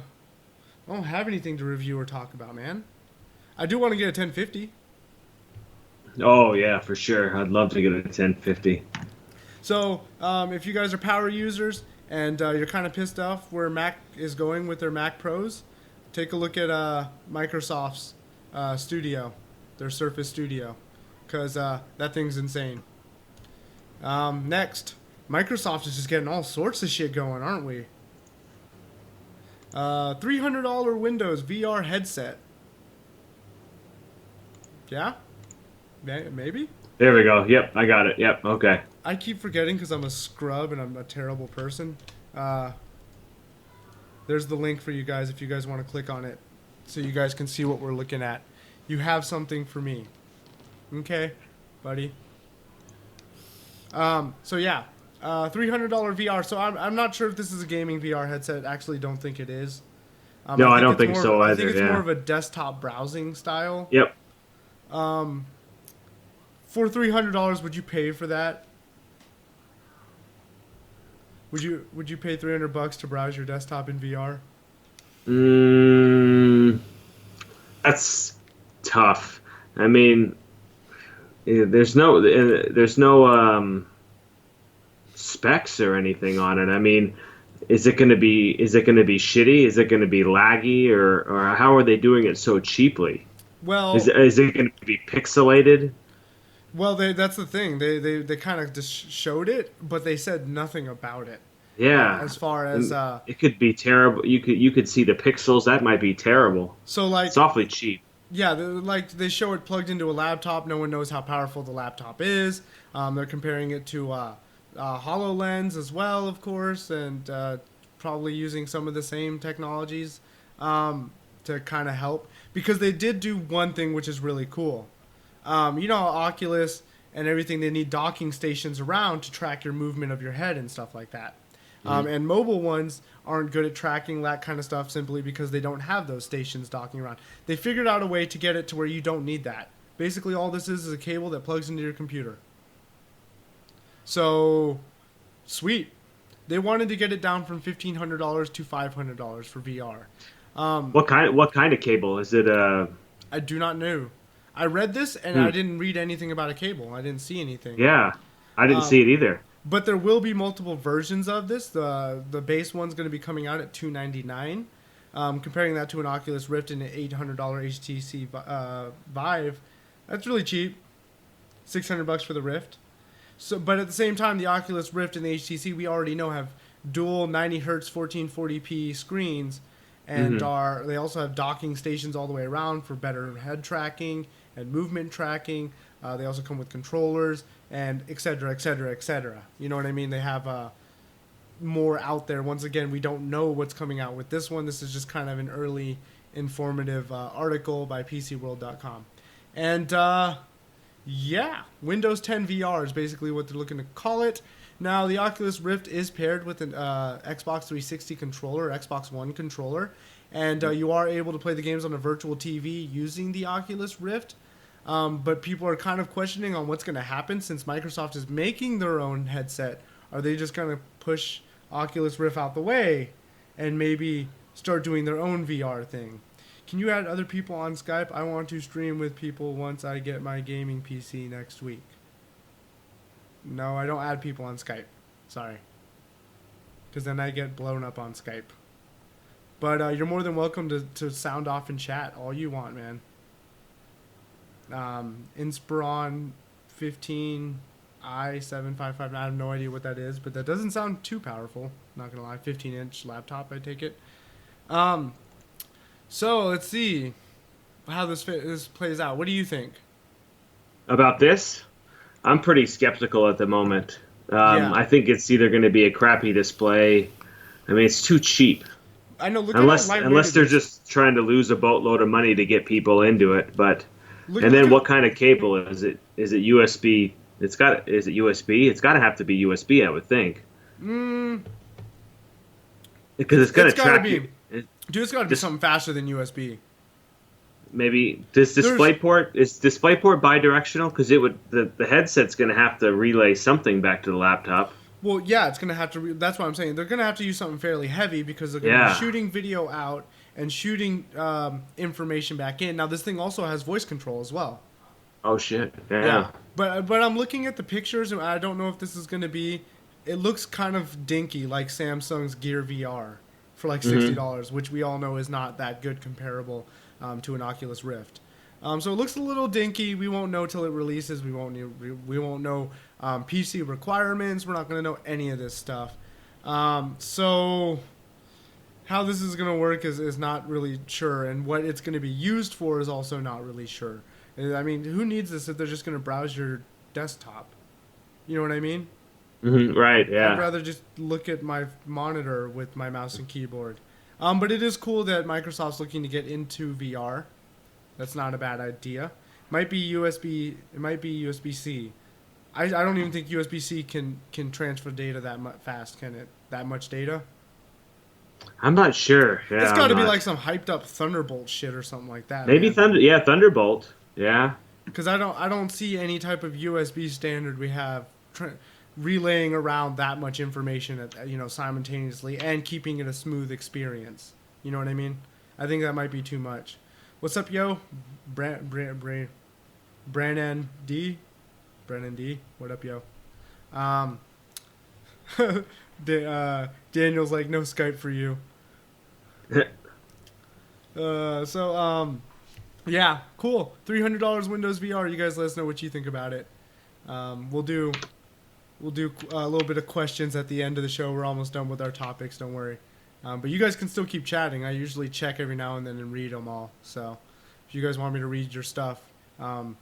don't have anything to review or talk about, man. I do want to get a 1050. Oh, yeah, for sure. I'd love to get a 1050. So, if you guys are power users and you're kind of pissed off where Mac is going with their Mac Pros, take a look at Microsoft's Studio, their Surface Studio, because that thing's insane. Next, Microsoft is just getting all sorts of shit going, aren't we? $300 Windows VR headset. Yeah? Maybe? There we go. Yep, I got it. Yep, okay. I keep forgetting because I'm a scrub and I'm a terrible person. There's the link for you guys if you guys want to click on it so you guys can see what we're looking at. You have something for me. Okay, buddy? So yeah, $300 VR. So I'm not sure if this is a gaming VR headset. Actually, don't think it is. No, I don't think so either. I think it's more of a desktop browsing style. Yep. For $300, would you pay for that? Would you pay $300 to browse your desktop in VR? That's tough. I mean, there's no specs or anything on it. I mean, is it going to be shitty? Is it going to be laggy, or how are they doing it so cheaply? Well, is it going to be pixelated? Well, that's the thing. They kind of just showed it, but they said nothing about it. Yeah. As far as it could be terrible. You could see the pixels. That might be terrible. So like it's awfully cheap. Yeah, they show it plugged into a laptop. No one knows how powerful the laptop is. They're comparing it to HoloLens as well, of course, and probably using some of the same technologies to kind of help. Because they did do one thing which is really cool. You know, Oculus and everything, they need docking stations around to track your movement of your head and stuff like that. And mobile ones aren't good at tracking that kind of stuff simply because they don't have those stations docking around. They figured out a way to get it to where you don't need that. Basically, all this is a cable that plugs into your computer. So, sweet. They wanted to get it down from $1,500 to $500 for VR. What kind of cable is it? I do not know. I read this and I didn't read anything about a cable. I didn't see anything. Yeah, I didn't see it either. But there will be multiple versions of this. The base one's going to be coming out at $299. Comparing that to an Oculus Rift and an $800 HTC Vive, that's really cheap. $600 for the Rift. So, but at the same time, the Oculus Rift and the HTC we already know have dual 90 Hz 1440p screens, and they also have docking stations all the way around for better head tracking and movement tracking. They also come with controllers and et cetera, et cetera, et cetera. You know what I mean? They have more out there. Once again, we don't know what's coming out with this one. This is just kind of an early informative article by PCWorld.com. And yeah, Windows 10 VR is basically what they're looking to call it. Now, the Oculus Rift is paired with an Xbox 360 controller, Xbox One controller, and you are able to play the games on a virtual TV using the Oculus Rift. But people are kind of questioning on what's going to happen since Microsoft is making their own headset Are they just gonna push Oculus Rift out the way and maybe start doing their own VR thing? Can you add other people on Skype? I want to stream with people once I get my gaming PC next week. No, I don't add people on Skype. Sorry. Because then I get blown up on Skype. But you're more than welcome to sound off and chat all you want, man. Inspiron 15i755. I have no idea what that is, but that doesn't sound too powerful. Not gonna lie, 15-inch laptop, I take it. So let's see how this plays out. What do you think About this? I'm pretty skeptical at the moment. Yeah. I think it's either going to be a crappy display. I mean, it's too cheap. I know. Look Unless at how unless they're lightweight it is. just trying to lose a boatload of money to get people into it. But Look, and look then at- what kind of cable is it? Is it USB? Is it USB? It's got to have to be USB, I would think. Because it's going to It's gotta track be. you. Dude, it's got to be something faster than USB. Maybe is DisplayPort bidirectional? Because the headset's going to have to relay something back to the laptop. Well, yeah, it's gonna have to. That's what I'm saying. They're gonna have to use something fairly heavy because they're gonna be shooting video out and shooting information back in. Now, this thing also has voice control as well. Oh shit! Yeah. But I'm looking at the pictures and I don't know if this is gonna be. It looks kind of dinky, like Samsung's Gear VR for like $60, which we all know is not that good comparable to an Oculus Rift. So it looks a little dinky. We won't know till it releases. We won't know PC requirements. We're not going to know any of this stuff. So how this is going to work is not really sure, and what it's going to be used for is also not really sure. I mean, who needs this if they're just going to browse your desktop? You know what I mean? Right. Yeah. I'd rather just look at my monitor with my mouse and keyboard. But it is cool that Microsoft's looking to get into VR. That's not a bad idea. Might be USB. It might be USB-C. I don't even think USB-C can transfer data that fast. Can it? That much data? I'm not sure. Yeah, It's got to be like some hyped up Thunderbolt shit or something like that. maybe man. Thunderbolt. Yeah. Because I don't see any type of USB standard we have relaying around that much information simultaneously and keeping it a smooth experience. You know what I mean? I think that might be too much. What's up, yo? Brannon D? Brennan D? What up, yo? Daniel's like, no Skype for you. Yeah, cool. $300 Windows VR. You guys let us know what you think about it. We'll do a little bit of questions at the end of the show. We're almost done with our topics. Don't worry. But you guys can still keep chatting. I usually check every now and then and read them all. So if you guys want me to read your stuff, don't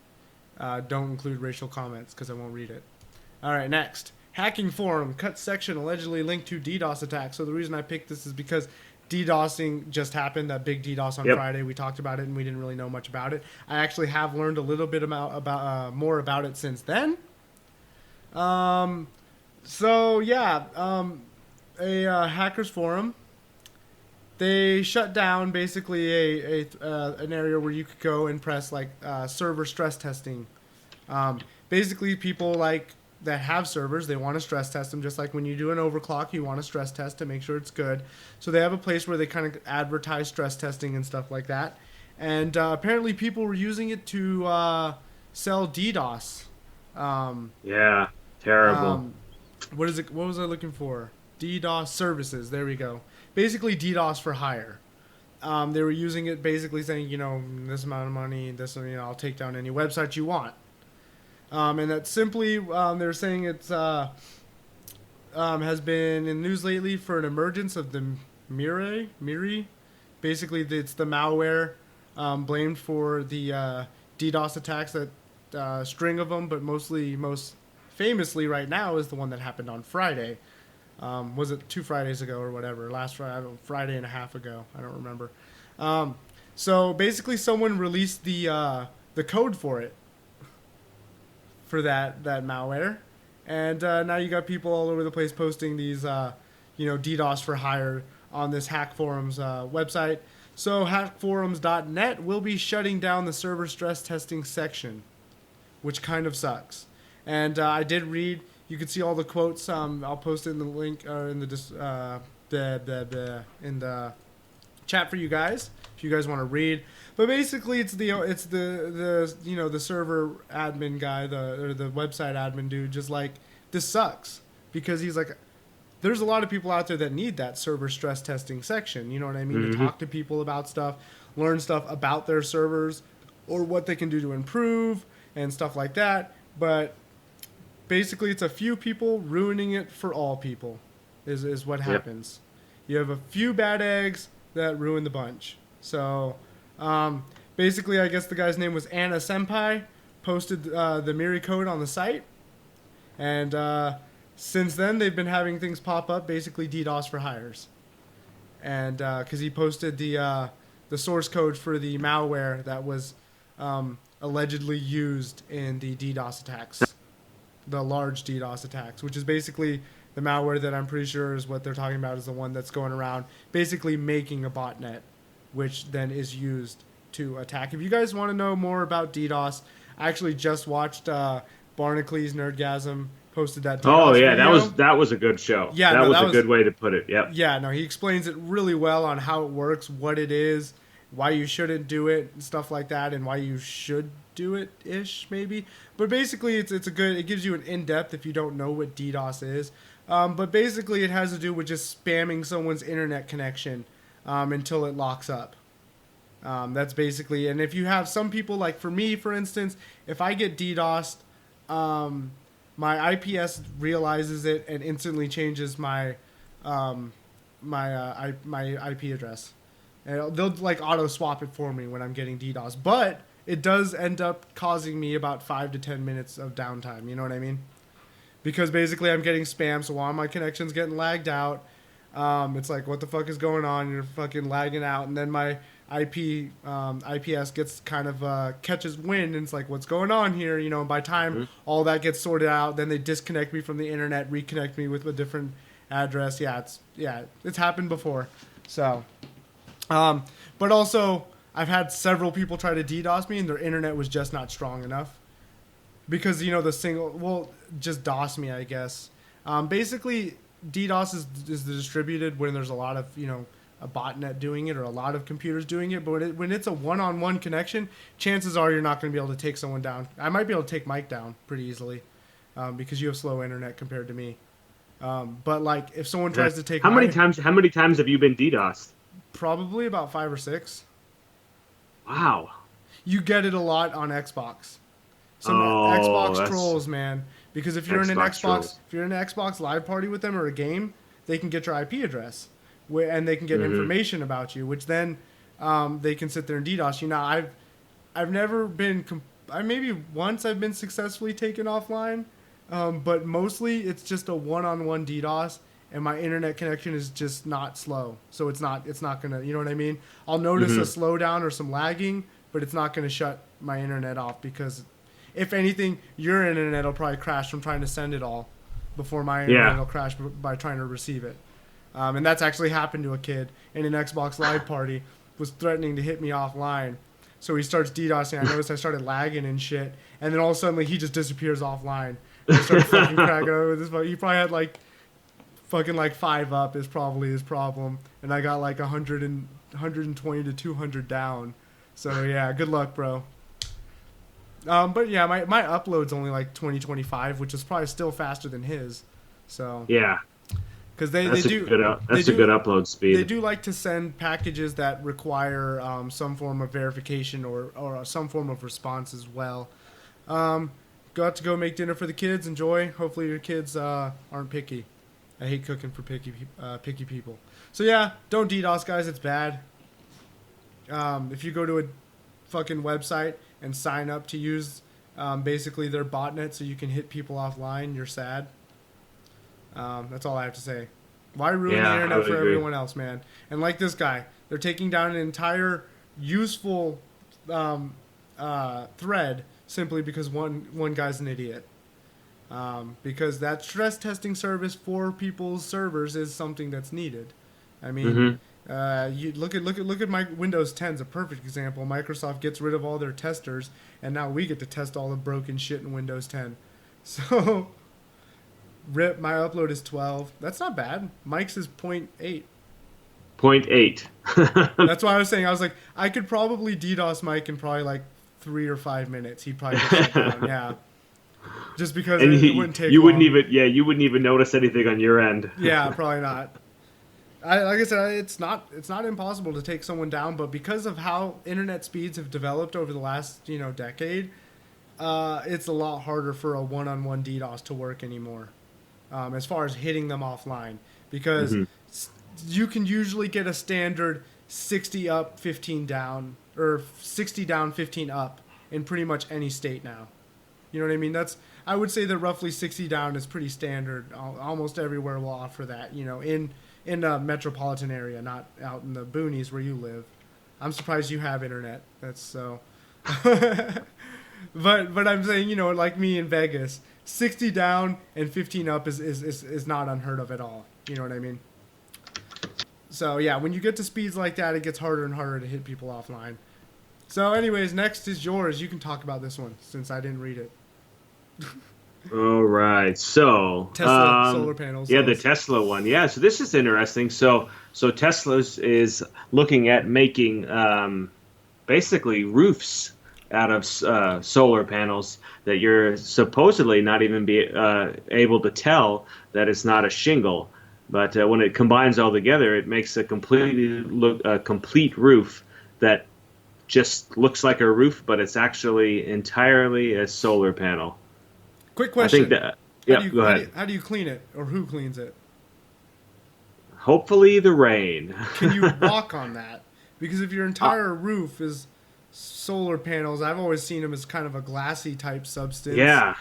include racial comments because I won't read it. All right, next. Hacking forum. Cut section allegedly linked to DDoS attack. So the reason I picked this is because DDoSing just happened, that big DDoS on Friday. We talked about it and we didn't really know much about it. I actually have learned a little bit about more about it since then. A hackers forum. They shut down basically an area where you could go and press like server stress testing. Basically, people like that have servers, they want to stress test them, just like when you do an overclock, you want to stress test to make sure it's good. So they have a place where they kind of advertise stress testing and stuff like that. And apparently, people were using it to sell DDoS. Yeah. Terrible. What is it? What was I looking for? DDoS services. There we go. Basically, DDoS for hire. They were using it basically saying, this amount of money, I'll take down any website you want. And that simply, they're saying it's has been in the news lately for an emergence of the Miri. Basically, it's the malware blamed for the DDoS attacks, that string of them, but most famously right now is the one that happened on Friday. Was it 2 Fridays ago or whatever? Last Friday and a half ago. I don't remember. So basically, someone released the code for it, for that formalware, and now you got people all over the place posting these, DDoS for hire on this Hack Forums website. So hackforums.net will be shutting down the server stress testing section, which kind of sucks. And I did read You can see all the quotes. I'll post it in the link or in in the chat for you guys if you guys want to read. But basically, it's the the server admin guy, the website admin dude, just like, this sucks, because he's like, there's a lot of people out there that need that server stress testing section. You know what I mean? To talk to people about stuff, learn stuff about their servers, or what they can do to improve and stuff like that. But basically, it's a few people ruining it for all people, is what happens. You have a few bad eggs that ruin the bunch. So, basically, I guess the guy's name was Anna Senpai, posted the Miri code on the site, and since then they've been having things pop up, basically DDoS for hires, and because he posted the source code for the malware that was allegedly used in the DDoS attacks, the large DDoS attacks, which is basically the malware that I'm pretty sure is what they're talking about, is the one that's going around basically making a botnet, which then is used to attack. If you guys want to know more about DDoS, I actually just watched Barnacles Nerdgasm posted that DDoS video. that was a good show. Yeah, that no, was a good way to put it. Yep. Yeah, no, he explains it really well on how it works, what it is, why you shouldn't do it, and stuff like that, and why you should do it ish maybe. But basically, it gives you an in-depth if you don't know what DDoS is. But basically, it has to do with just spamming someone's internet connection until it locks up. That's basically, and if you have some people, like for me, for instance, if I get DDoSed, my IPS realizes it and instantly changes my my IP address. And they'll like auto swap it for me when I'm getting DDoS, but it does end up causing me about 5 to 10 minutes of downtime. You know what I mean? Because basically I'm getting spam, so while my connection's getting lagged out, it's like, what the fuck is going on? You're fucking lagging out, and then my IPS gets kind of catches wind, and it's like, what's going on here? You know, and by time all that gets sorted out, then they disconnect me from the internet, reconnect me with a different address. It's happened before. So, but also I've had several people try to DDoS me, and their internet was just not strong enough. Because, just DOS me, I guess. Basically, DDoS is distributed when there's a lot of, a botnet doing it or a lot of computers doing it. But when it's a one-on-one connection, chances are you're not going to be able to take someone down. I might be able to take Mike down pretty easily because you have slow internet compared to me. But, like, if someone tries to take How many times have you been DDoSed? Probably about 5 or 6. Wow. You get it a lot on Xbox. Xbox that's... trolls, man. Because if you're in an Xbox live party with them or a game, they can get your IP address, and they can get information about you, which then they can sit there and DDoS you. Now, I've never been. Maybe once I've been successfully taken offline, but mostly it's just a one-on-one DDoS, and my internet connection is just not slow, so it's not gonna. You know what I mean? I'll notice a slowdown or some lagging, but it's not gonna shut my internet off because. If anything, your internet will probably crash from trying to send it all before my internet will crash by trying to receive it. And that's actually happened to a kid in an Xbox Live party, was threatening to hit me offline. So he starts DDoSing. I noticed I started lagging and shit. And then all of a sudden, he just disappears offline. And I started fucking cracking over this. He probably had fucking 5 up is probably his problem. And I got 120 to 200 down. So yeah, good luck, bro. But yeah, my upload's only 2025, which is probably still faster than his. So yeah, because that's a good upload speed. They do like to send packages that require some form of verification or some form of response as well. Got to go make dinner for the kids. Enjoy. Hopefully your kids aren't picky. I hate cooking for picky people. So yeah, don't DDoS, guys. It's bad. If you go to a fucking website and sign up to use basically their botnet so you can hit people offline, you're sad. That's all I have to say. Why ruin the internet for everyone else, man? And like this guy, they're taking down an entire useful thread simply because one guy's an idiot. Because that stress testing service for people's servers is something that's needed. I mean, you look at my Windows 10 is a perfect example. Microsoft gets rid of all their testers, and now we get to test all the broken shit in Windows 10. So, Rip, my upload is 12. That's not bad. Mike's is point 0.8. Point 0.8. That's why I was saying, I was like, I could probably DDoS Mike in probably like 3 or 5 minutes. He'd probably get shut down. Yeah. Just because And it wouldn't take long. you wouldn't even notice anything on your end. Yeah, probably not. Like I said, it's not impossible to take someone down, but because of how internet speeds have developed over the last decade, it's a lot harder for a one-on-one DDoS to work anymore. As far as hitting them offline, because you can usually get a standard 60 up, 15 down, or 60 down, 15 up in pretty much any state now. You know what I mean? I would say that roughly 60 down is pretty standard. Almost everywhere will offer that. In a metropolitan area, not out in the boonies where you live. I'm surprised you have internet. That's so. But I'm saying, like me in Vegas, 60 down and 15 up is not unheard of at all. You know what I mean? So yeah, when you get to speeds like that, it gets harder and harder to hit people offline. So anyways, next is yours. You can talk about this one since I didn't read it. All right. So Tesla solar panels. Yeah, the Tesla one. Yeah. So this is interesting. So Tesla's is looking at making basically roofs out of solar panels that you're supposedly not even be able to tell that it's not a shingle. But when it combines all together, it makes a complete roof that just looks like a roof, but it's actually entirely a solar panel. Quick question. I think that. Yeah, go ahead. How do you clean it, or who cleans it? Hopefully the rain. Can you walk on that? Because if your entire roof is solar panels, I've always seen them as kind of a glassy type substance. Yeah.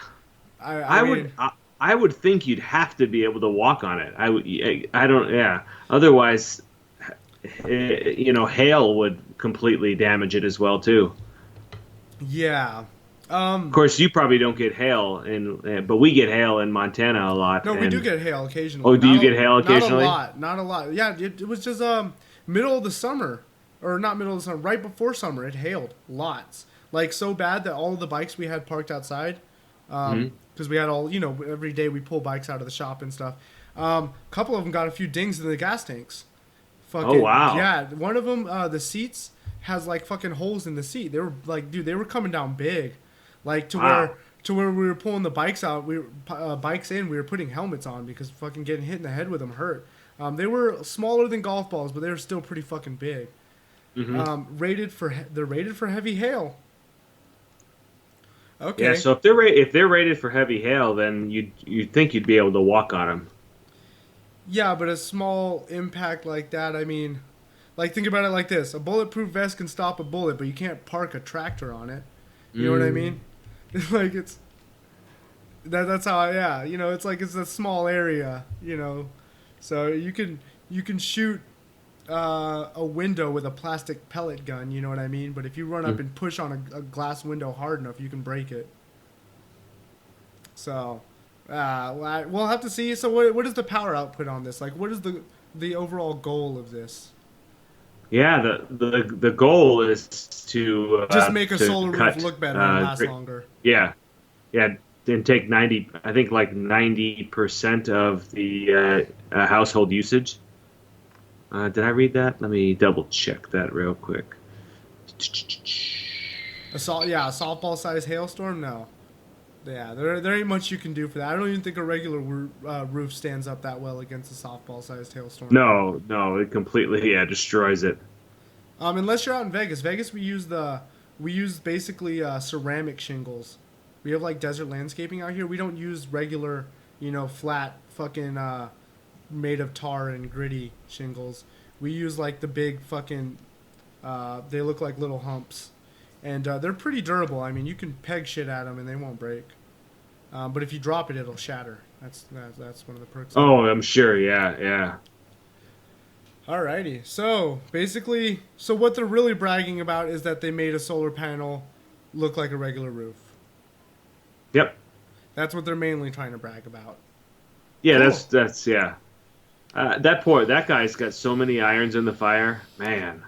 I mean, I would think you'd have to be able to walk on it. I don't. Yeah. Otherwise, hail would completely damage it as well too. Yeah. Of course, you probably don't get hail but we get hail in Montana a lot. No, we do get hail occasionally. Oh, do you get hail occasionally? Not a lot. Yeah, it was just middle of the summer, or not middle of the summer, right before summer. It hailed lots, like so bad that all of the bikes we had parked outside, because we had all every day we pull bikes out of the shop and stuff. A couple of them got a few dings in the gas tanks. Oh wow! Yeah, one of them, the seats has like fucking holes in the seat. They were like, dude, they were coming down big. Like to where we were pulling the bikes out, we were putting helmets on because fucking getting hit in the head with them hurt. They were smaller than golf balls, but they were still pretty fucking big. They're rated for heavy hail. Okay. Yeah, so if they're rated for heavy hail, then you'd think you'd be able to walk on them. Yeah, but a small impact like that, I mean, like think about it like this: a bulletproof vest can stop a bullet, but you can't park a tractor on it. You know what I mean? Like that's how it's like it's a small area, so you can shoot a window with a plastic pellet gun, you know what I mean? But if you run up and push on a glass window hard enough, you can break it. So we'll have to see. So what is the power output on this? Like, what is the overall goal of this? Yeah, the goal is to just make a solar roof look better and last longer. Yeah, and take 90% of the household usage. Did I read that? Let me double check that real quick. A softball sized hailstorm? No. Yeah, there ain't much you can do for that. I don't even think a regular roof stands up that well against a softball-sized hailstorm. No, it completely destroys it. Unless you're out in Vegas. Vegas, we use basically ceramic shingles. We have like desert landscaping out here. We don't use regular, flat fucking made of tar and gritty shingles. We use like the big fucking. They look like little humps, and they're pretty durable. I mean, you can peg shit at them and they won't break. But if you drop it, it'll shatter. That's one of the perks. Oh, I'm sure. Yeah. Alrighty. So basically, what they're really bragging about is that they made a solar panel look like a regular roof. Yep. That's what they're mainly trying to brag about. Yeah, cool. That's yeah. That guy's got so many irons in the fire, man.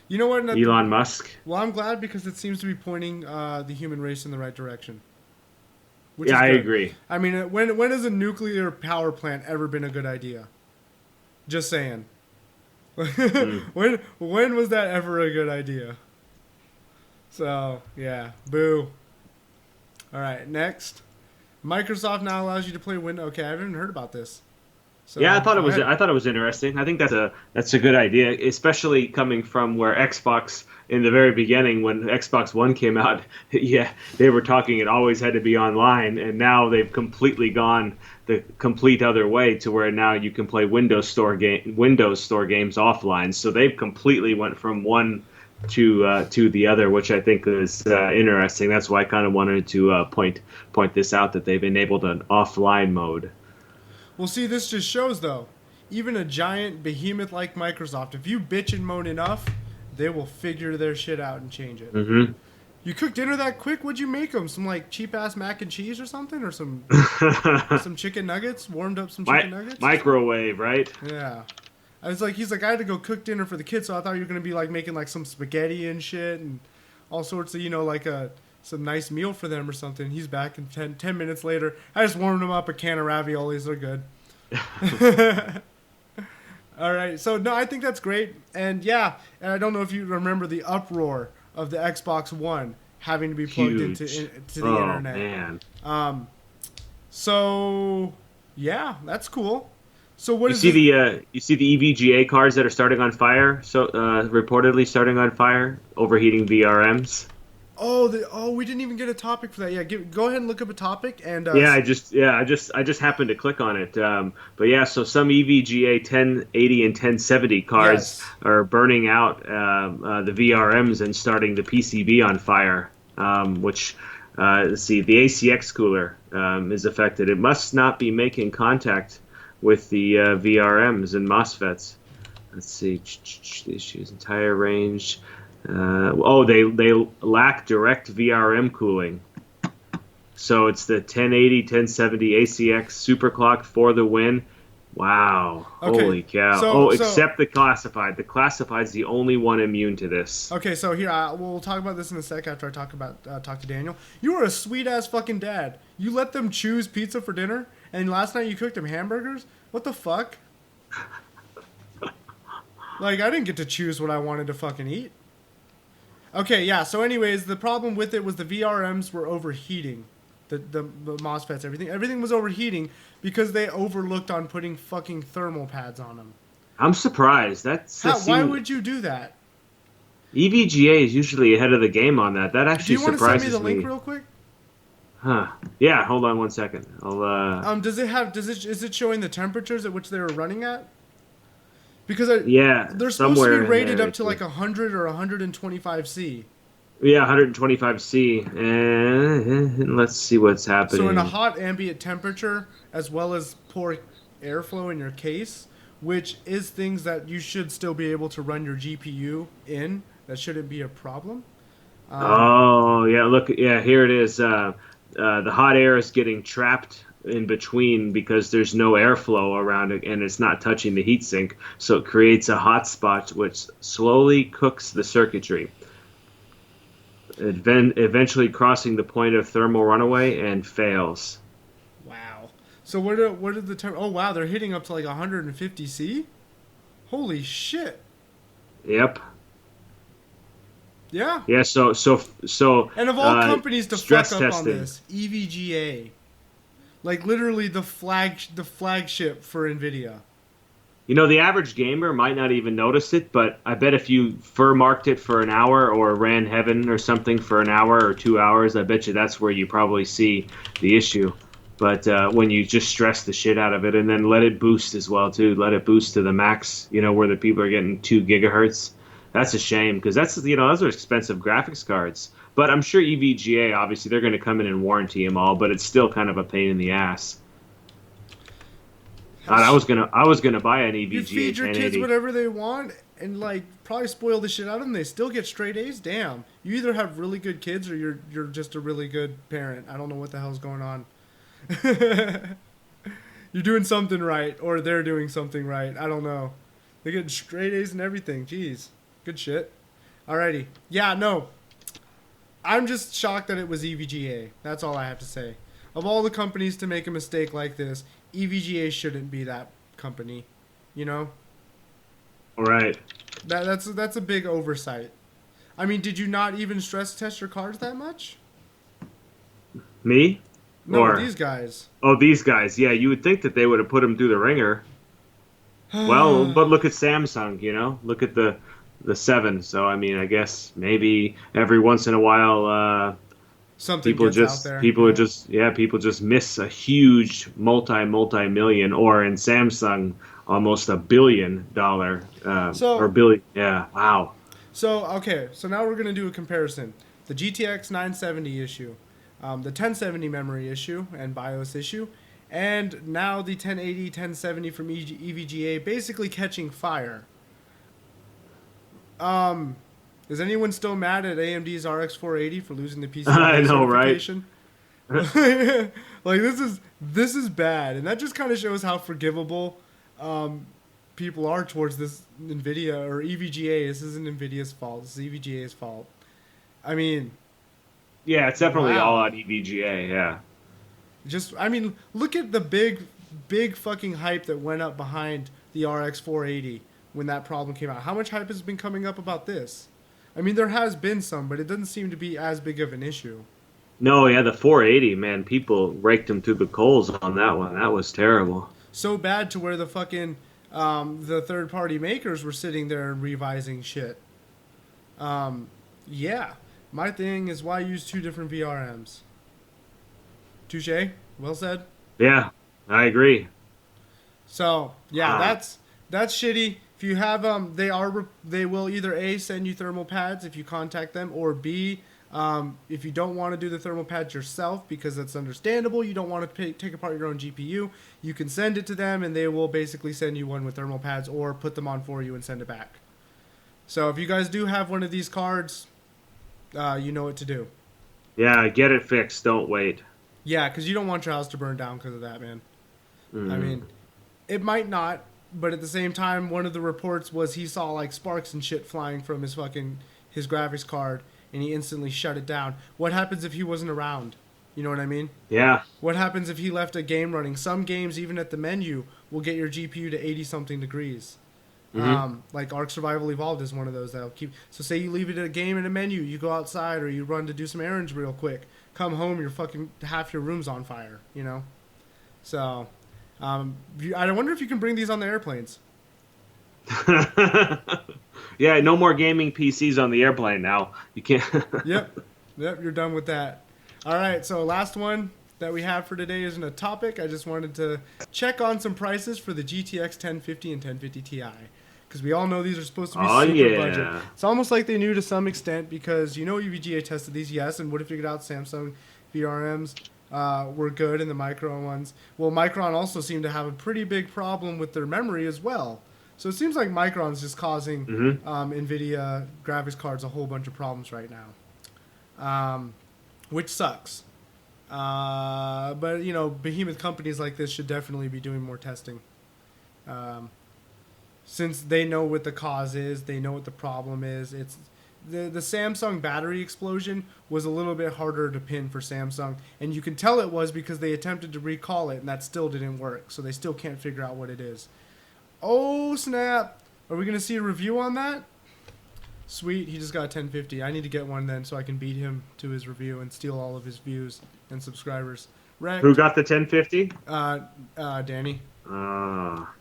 You know what? Elon Musk. Well, I'm glad because it seems to be pointing the human race in the right direction. which Yeah, is I good. agree. I mean, when has a nuclear power plant ever been a good idea? Just saying. Mm. when was that ever a good idea? So yeah, boo. All right, next. Microsoft now allows you to play Windows. Okay, I haven't heard about this. Yeah, So go ahead. I thought it was interesting. I think that's a good idea, especially coming from where Xbox in the very beginning when Xbox One came out, yeah, they were talking it always had to be online, and now they've completely gone the complete other way to where now you can play Windows Store games offline. So they've completely went from one to the other, which I think is interesting. That's why I kind of wanted to point this out that they've enabled an offline mode. Well, see, this just shows though, even a giant behemoth like Microsoft, if you bitch and moan enough, they will figure their shit out and change it. Hmm. You cooked dinner that quick? What'd you make them? Some like cheap ass mac and cheese or something, or some chicken nuggets? Warmed up some chicken nuggets? Microwave, right? Yeah. I was like, he's like, I had to go cook dinner for the kids, so I thought you were gonna be like making like some spaghetti and shit and all sorts of, like some nice meal for them or something. He's back in 10 minutes later. I just warmed him up a can of raviolis. They're good. All right. So no, I think that's great. And yeah, and I don't know if you remember the uproar of the Xbox One having to be plugged Huge. to the Oh internet. man. So yeah, that's cool. So what You is see it? you see the EVGA cards that are starting on fire. So reportedly starting on fire, overheating VRMs. We didn't even get a topic for that. Yeah, go ahead and look up a topic and Yeah, I just happened to click on it. But yeah, so some EVGA 1080 and 1070 cards yes. are burning out the VRMs and starting the PCB on fire. Which let's see, the ACX cooler is affected. It must not be making contact with the VRMs and MOSFETs. Let's see, the issues entire range. They lack direct VRM cooling. So it's the 1080, 1070 ACX superclock for the win. Wow. Okay. Holy cow. Except the classified. The classified's the only one immune to this. Okay, so here we'll talk about this in a sec after I talk to Daniel. You are a sweet ass fucking dad. You let them choose pizza for dinner, and last night you cooked them hamburgers. What the fuck? Like I didn't get to choose what I wanted to fucking eat. Okay, yeah. So, anyways, the problem with it was the VRMs were overheating, the MOSFETs, everything was overheating because they overlooked on putting fucking thermal pads on them. I'm surprised. Why would you do that? EVGA is usually ahead of the game on that. That actually surprises me. Do you want to send me the link real quick? Huh. Yeah, hold on one second. I'll is it showing the temperatures at which they were running at? Because they're supposed to be rated up to like 100 or 125 C. Yeah, 125 C. And let's see what's happening. So in a hot ambient temperature, as well as poor airflow in your case, which is things that you should still be able to run your GPU in, that shouldn't be a problem. Look, here it is. The hot air is getting trapped in between because there's no airflow around it and it's not touching the heatsink, so it creates a hot spot which slowly cooks the circuitry, eventually crossing the point of thermal runaway and fails. Wow. So what are the term? Oh wow, they're hitting up to like 150 C. Holy shit. Yep. Yeah. Yeah. So. And of all companies to fuck up testing on this, EVGA. Like literally the flagship for Nvidia. You know, the average gamer might not even notice it, but I bet if you marked it for an hour or ran Heaven or something for an hour or 2 hours, I bet you that's where you probably see the issue. But when you just stress the shit out of it and then let it boost as well too, let it boost to the max, where the people are getting 2 gigahertz. That's a shame because those are expensive graphics cards. But I'm sure EVGA, obviously, they're going to come in and warranty them all, but it's still kind of a pain in the ass. God, I was gonna buy an EVGA. You feed your 1080. kids whatever they want and like probably spoil the shit out of them. They still get straight A's. Damn, you either have really good kids or you're just a really good parent. I don't know what the hell's going on. You're doing something right, or they're doing something right. I don't know. They get straight A's and everything. Jeez, good shit. Alrighty, yeah, no. I'm just shocked that it was EVGA. That's all I have to say. of all the companies to make a mistake like this, EVGA shouldn't be that company. You know, All right. that's a big oversight. I mean, did you not even stress test your cards that much? Me? No, Or these guys. oh, these guys. Yeah, you would think that they would have put them through the ringer. Well, but look at Samsung, you know. Look at the 7. So I mean, I guess maybe every once in a while Something gets out there. Yeah. people just miss a huge multi-million, or in Samsung almost $1 billion or So billion. Yeah, wow. okay. So now we're gonna do a comparison. The GTX 970 issue, the 1070 memory issue and BIOS issue, and now the 1080, 1070 from EVGA basically catching fire. Um, is anyone still mad at AMD's RX 480 for losing the I PCIe know, right? certification? Like this is bad, and that just kind of shows how forgivable people are towards this NVIDIA or EVGA. This isn't NVIDIA's fault. This is EVGA's fault. I mean, Yeah, it's definitely all wow. on EVGA. Yeah. I mean, look at the big fucking hype that went up behind the RX 480 when that problem came out. How much hype has been coming up about this? I mean, there has been some, but it doesn't seem to be as big of an issue. No, yeah, the 480, man, people raked them through the coals on that one. That was terrible. So bad to where the fucking the third party makers were sitting there and revising shit. Yeah, my thing is why use two different VRMs. Touche. Well said. Yeah, I agree. So yeah, Ah. that's shitty. If you have they will either A, send you thermal pads if you contact them, or B, if you don't want to do the thermal pads yourself because that's understandable, you don't want to take apart your own GPU, you can send it to them and they will basically send you one with thermal pads or put them on for you and send it back. So if you guys do have one of these cards, you know what to do. Yeah, get it fixed. Don't wait. Yeah, because you don't want your house to burn down because of that, man. I Mm. mean, it might not, but at the same time, one of the reports was he saw like sparks and shit flying from his graphics card, and he instantly shut it down. What happens if he wasn't around? You know what I mean? Yeah. What happens if he left a game running? Some games, even at the menu, will get your GPU to 80 something degrees. Hmm. Like Ark Survival Evolved is one of those that'll keep. So say you leave it at a game in a menu, you go outside or you run to do some errands real quick. Come home, you're fucking half your room's on fire. You know. So, I wonder if you can bring these on the airplanes. Yeah, no more gaming PCs on the airplane now. You can't. Yep, yep, you're done with that. All right, so last one that we have for today isn't a topic. I just wanted to check on some prices for the GTX 1050 and 1050 Ti. Because we all know these are supposed to be Oh, super budget. yeah. It's almost like they knew to some extent because EVGA tested these, yes, and would have figured out Samsung VRMs were good and the Micron ones. Well, Micron also seemed to have a pretty big problem with their memory as well. So it seems like Micron's just causing Hmm. NVIDIA graphics cards a whole bunch of problems right now, which sucks. But, behemoth companies like this should definitely be doing more testing. Um, since they know what the cause is, they know what the problem is. It's the Samsung battery explosion was a little bit harder to pin for Samsung, and you can tell it was because they attempted to recall it and that still didn't work. So they still can't figure out what it is. Oh snap! Are we gonna see a review on that? Sweet, he just got a 1050. I need to get one then so I can beat him to his review and steal all of his views and subscribers. Who Wrecked. got the 1050? Danny. Ah,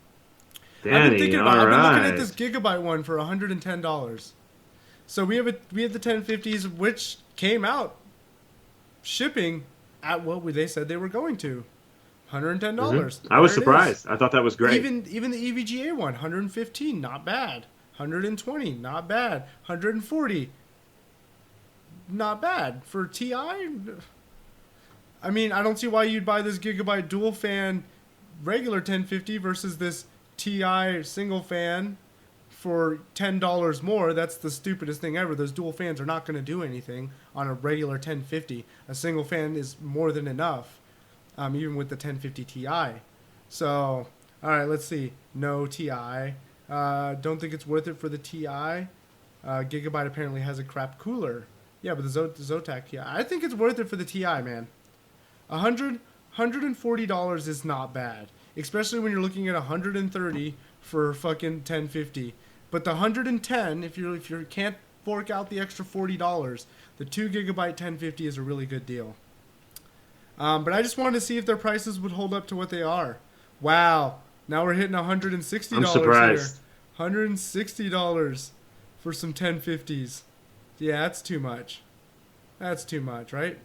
I've been Danny. thinking All about. I've been looking at right. this Gigabyte one for $110. So we have the 1050s, which came out shipping at what they said they were going to, $110. I There was it is. surprised. I thought that was great. Even the EVGA one, 115, not bad. 120, not bad. 140, not bad. For TI, I mean, I don't see why you'd buy this Gigabyte dual fan regular 1050 versus this TI single fan for $10 more. That's the stupidest thing ever. Those dual fans are not going to do anything on a regular 1050. A single fan is more than enough, even with the 1050 Ti. So, all right, let's see. No Ti. Don't think it's worth it for the Ti. Gigabyte apparently has a crap cooler. Yeah, but the Zotac, yeah. I think it's worth it for the Ti, man. $140 is not bad, especially when you're looking at 130 for fucking 1050. But the 110, if you can't fork out the extra $40, the 2 GB 1050 is a really good deal. But I just wanted to see if their prices would hold up to what they are. Wow, now we're hitting $160 I'm here. surprised. $160 for some 1050s. Yeah, that's too much. That's too much, right?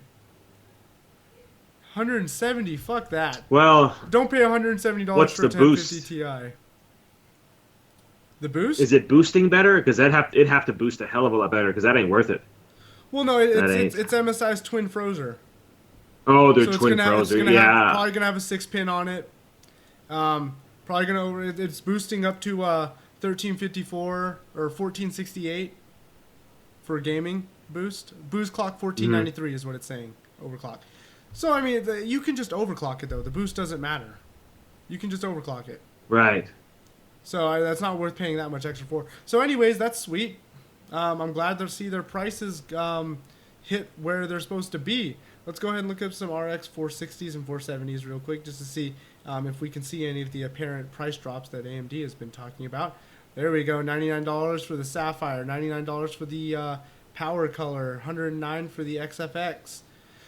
170, fuck that. Well, Don't pay $170 what's for a the 1050 boost? Ti. The boost? Is it boosting better? Because it'd have to boost a hell of a lot better. Because that ain't worth it. Well, no, That ain't. it's MSI's twin frozer. Oh, they're So twin it's pros. gonna Yeah. probably gonna have a 6-pin on it. Probably it's boosting up to 1354 or 1468 for gaming boost. Boost clock 1493 is what it's saying. Overclock. So I mean, you can just overclock it though. The boost doesn't matter. You can just overclock it. Right. So that's not worth paying that much extra for. So anyways, that's sweet. I'm glad to see their prices hit where they're supposed to be. Let's go ahead and look up some RX 460s and 470s real quick just to see if we can see any of the apparent price drops that AMD has been talking about. There we go, $99 for the Sapphire, $99 for the Power Color, $109 for the XFX.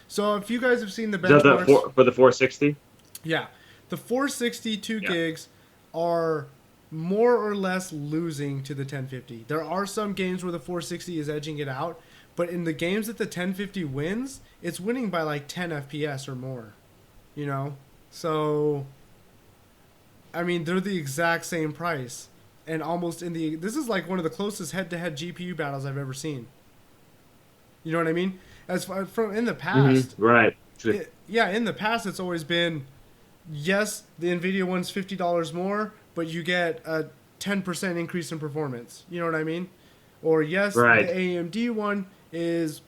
So if you guys have seen the Is that benchmarks... for the 460? Yeah. The 462 Yeah. gigs are more or less losing to the 1050. There are some games where the 460 is edging it out, but in the games that the 1050 wins, it's winning by like 10 FPS or more. You know? So, I mean, they're the exact same price. And almost in the... This is like one of the closest head-to-head GPU battles I've ever seen. You know what I mean? As far from in the past... Right. in the past it's always been, yes, the NVIDIA one's $50 more, but you get a 10% increase in performance. You know what I mean? Or yes, Right. the AMD one is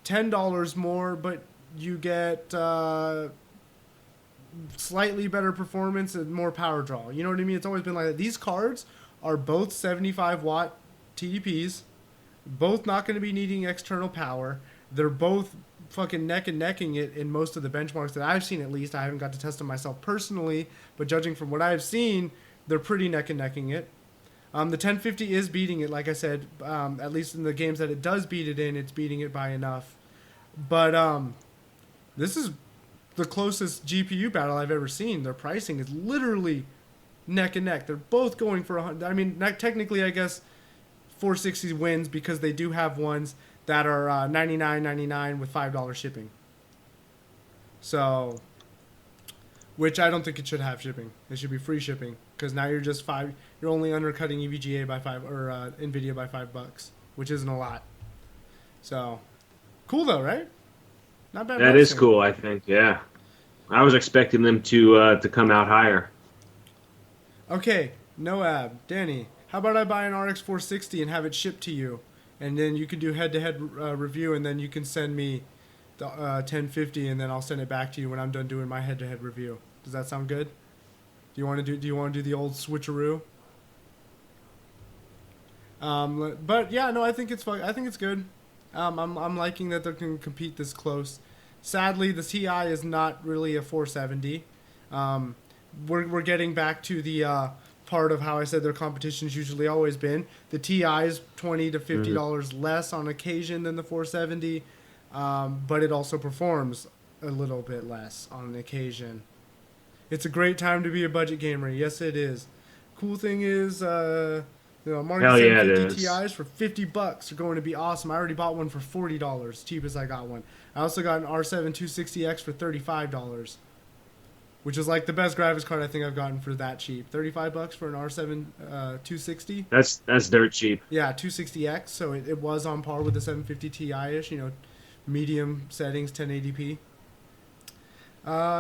$10 more, but you get slightly better performance and more power draw. You know what I mean? It's always been like that. These cards are both 75-watt TDPs, both not going to be needing external power. They're both fucking neck and necking it in most of the benchmarks that I've seen, at least. I haven't got to test them myself personally, but judging from what I've seen, they're pretty neck and necking it. The 1050 is beating it, like I said, at least in the games that it does beat it in, it's beating it by enough. But this is the closest GPU battle I've ever seen. Their pricing is literally neck and neck. They're both going for I mean, technically, I guess 460 wins because they do have ones that are $99.99 with $5 shipping. So, which I don't think it should have shipping. It should be free shipping because now you're just you're only undercutting EVGA by $5 or Nvidia by $5, which isn't a lot. So, cool though, right? Not bad. That is cool, I think. Yeah, I was expecting them to come out higher. Okay, Noab, Danny, how about I buy an RX 460 and have it shipped to you? And then you can do head-to-head review, and then you can send me the 1050, and then I'll send it back to you when I'm done doing my head-to-head review. Does that sound good? Do you want to do the old switcheroo? But yeah, no, I think it's fun. I think it's good. I'm liking that they can compete this close. Sadly, the Ti is not really a 470. We're getting back to the part of how I said their competition's usually always been. The Ti is $20 to $50 less on occasion than the 470, but it also performs a little bit less on an occasion. It's a great time to be a budget gamer. Yes, it is. Cool thing is, Market 750 Ti's for $50 are going to be awesome. I already bought one for $40, cheapest I got one. I also got an R7 260X for $35. Which is like the best graphics card I think I've gotten for that cheap. $35 for an R7 260. That's dirt cheap. Yeah, 260X. So it was on par with the 750 Ti-ish. You know, medium settings, 1080p.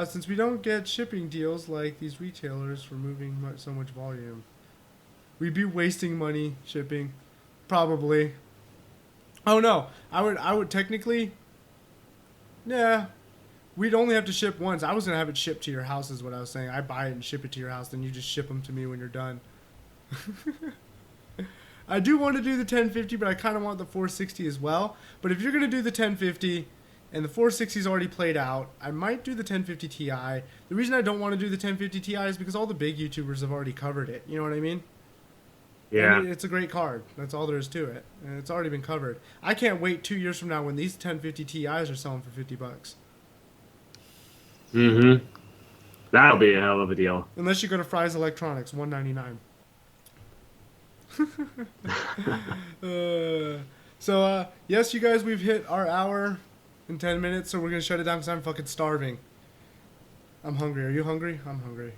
Since we don't get shipping deals like these retailers for moving so much volume, we'd be wasting money shipping, probably. Oh no, I would technically. Yeah. We'd only have to ship once. I was going to have it shipped to your house is what I was saying. I buy it and ship it to your house, then you just ship them to me when you're done. I do want to do the 1050, but I kind of want the 460 as well. But if you're going to do the 1050, and the 460 is already played out. I might do the 1050 Ti. The reason I don't want to do the 1050 Ti is because all the big YouTubers have already covered it. You know what I mean? Yeah. And it's a great card. That's all there is to it. And it's already been covered. I can't wait 2 years from now when these 1050 Ti's are selling for $50. Mm-hmm. That'll be a hell of a deal. Unless you go to Fry's Electronics, $199. Yes, you guys, we've hit our hour in 10 minutes, so we're going to shut it down because I'm fucking starving. I'm hungry. Are you hungry? I'm hungry.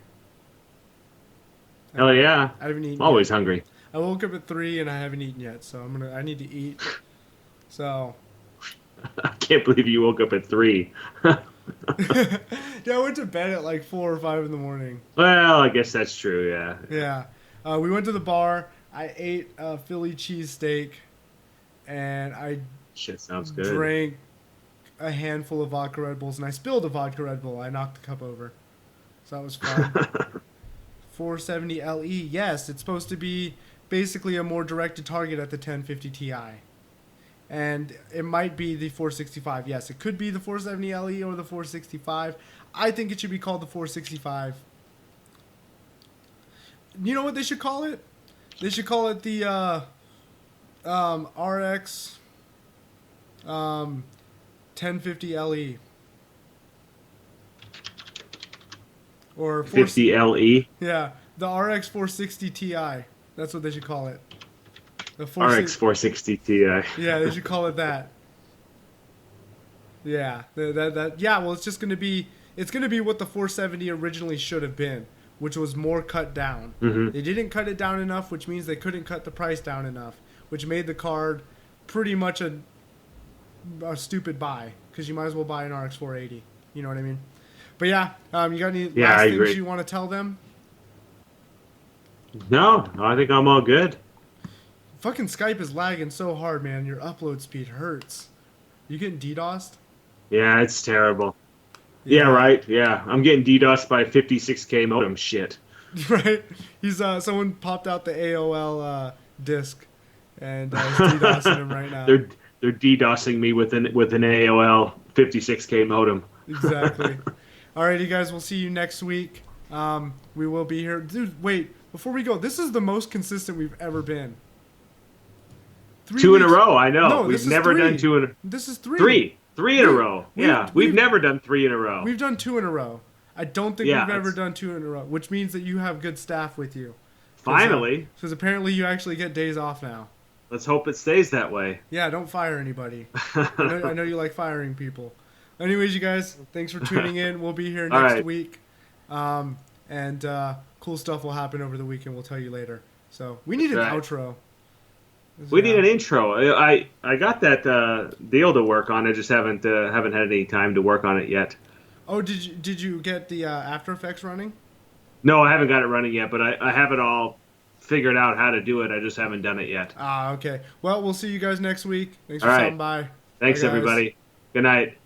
Hell yeah. I haven't eaten I'm always yet. hungry. I woke up at 3 and I haven't eaten yet, so I need to eat. So I can't believe you woke up at 3. yeah, I went to bed at like 4 or 5 in the morning. Well, I guess that's true, yeah. Yeah. We went to the bar. I ate a Philly cheesesteak, and I Shit sounds good. drank a handful of vodka Red Bulls, and I spilled a vodka Red Bull. I knocked the cup over. So that was fun. 470 LE. Yes, it's supposed to be basically a more directed target at the 1050 Ti. And it might be the 465. Yes, it could be the 470 LE or the 465. I think it should be called the 465. You know what they should call it? They should call it the RX 1050 LE. Or 50 LE. Yeah, the RX 460 Ti. That's what they should call it. The RX 460 Ti. Yeah, they should call it that. Yeah, yeah. Well, it's gonna be what the 470 originally should have been, which was more cut down. Mm-hmm. They didn't cut it down enough, which means they couldn't cut the price down enough, which made the card pretty much a stupid buy because you might as well buy an RX 480. You know what I mean? But yeah, you got any last I things agree. you want to tell them? No, I think I'm all good. Fucking Skype is lagging so hard, man. Your upload speed hurts. You getting DDoSed? Yeah, it's terrible. Yeah, right. Yeah, I'm getting DDoSed by 56K modem shit. Right? He's someone popped out the AOL disk and is DDoSing him right now. They're DDoSing me with an AOL 56K modem. Exactly. Alrighty, guys. We'll see you next week. We will be here. Dude, wait. Before we go, this is the most consistent we've ever been. 2 in a weeks. row, I know. No, We've never done 2 in a This is 3. 3 in a row. Yeah, we've never done 3 in a row. We've done 2 in a row. I don't think Yeah, we've ever done 2 in a row, which means that you have good staff with you. Finally. Because apparently you actually get days off now. Let's hope it stays that way. Yeah, don't fire anybody. I know you like firing people. Anyways, you guys, thanks for tuning in. We'll be here next week. And cool stuff will happen over the weekend. We'll tell you later. So we need an outro. We need an intro. I got that deal to work on. I just haven't had any time to work on it yet. Oh, did you get the After Effects running? No, I haven't got it running yet, but I have it all figured out how to do it. I just haven't done it yet. Ah, okay. Well, we'll see you guys next week. Thanks for stopping by. Thanks, Bye, guys. everybody. Good night.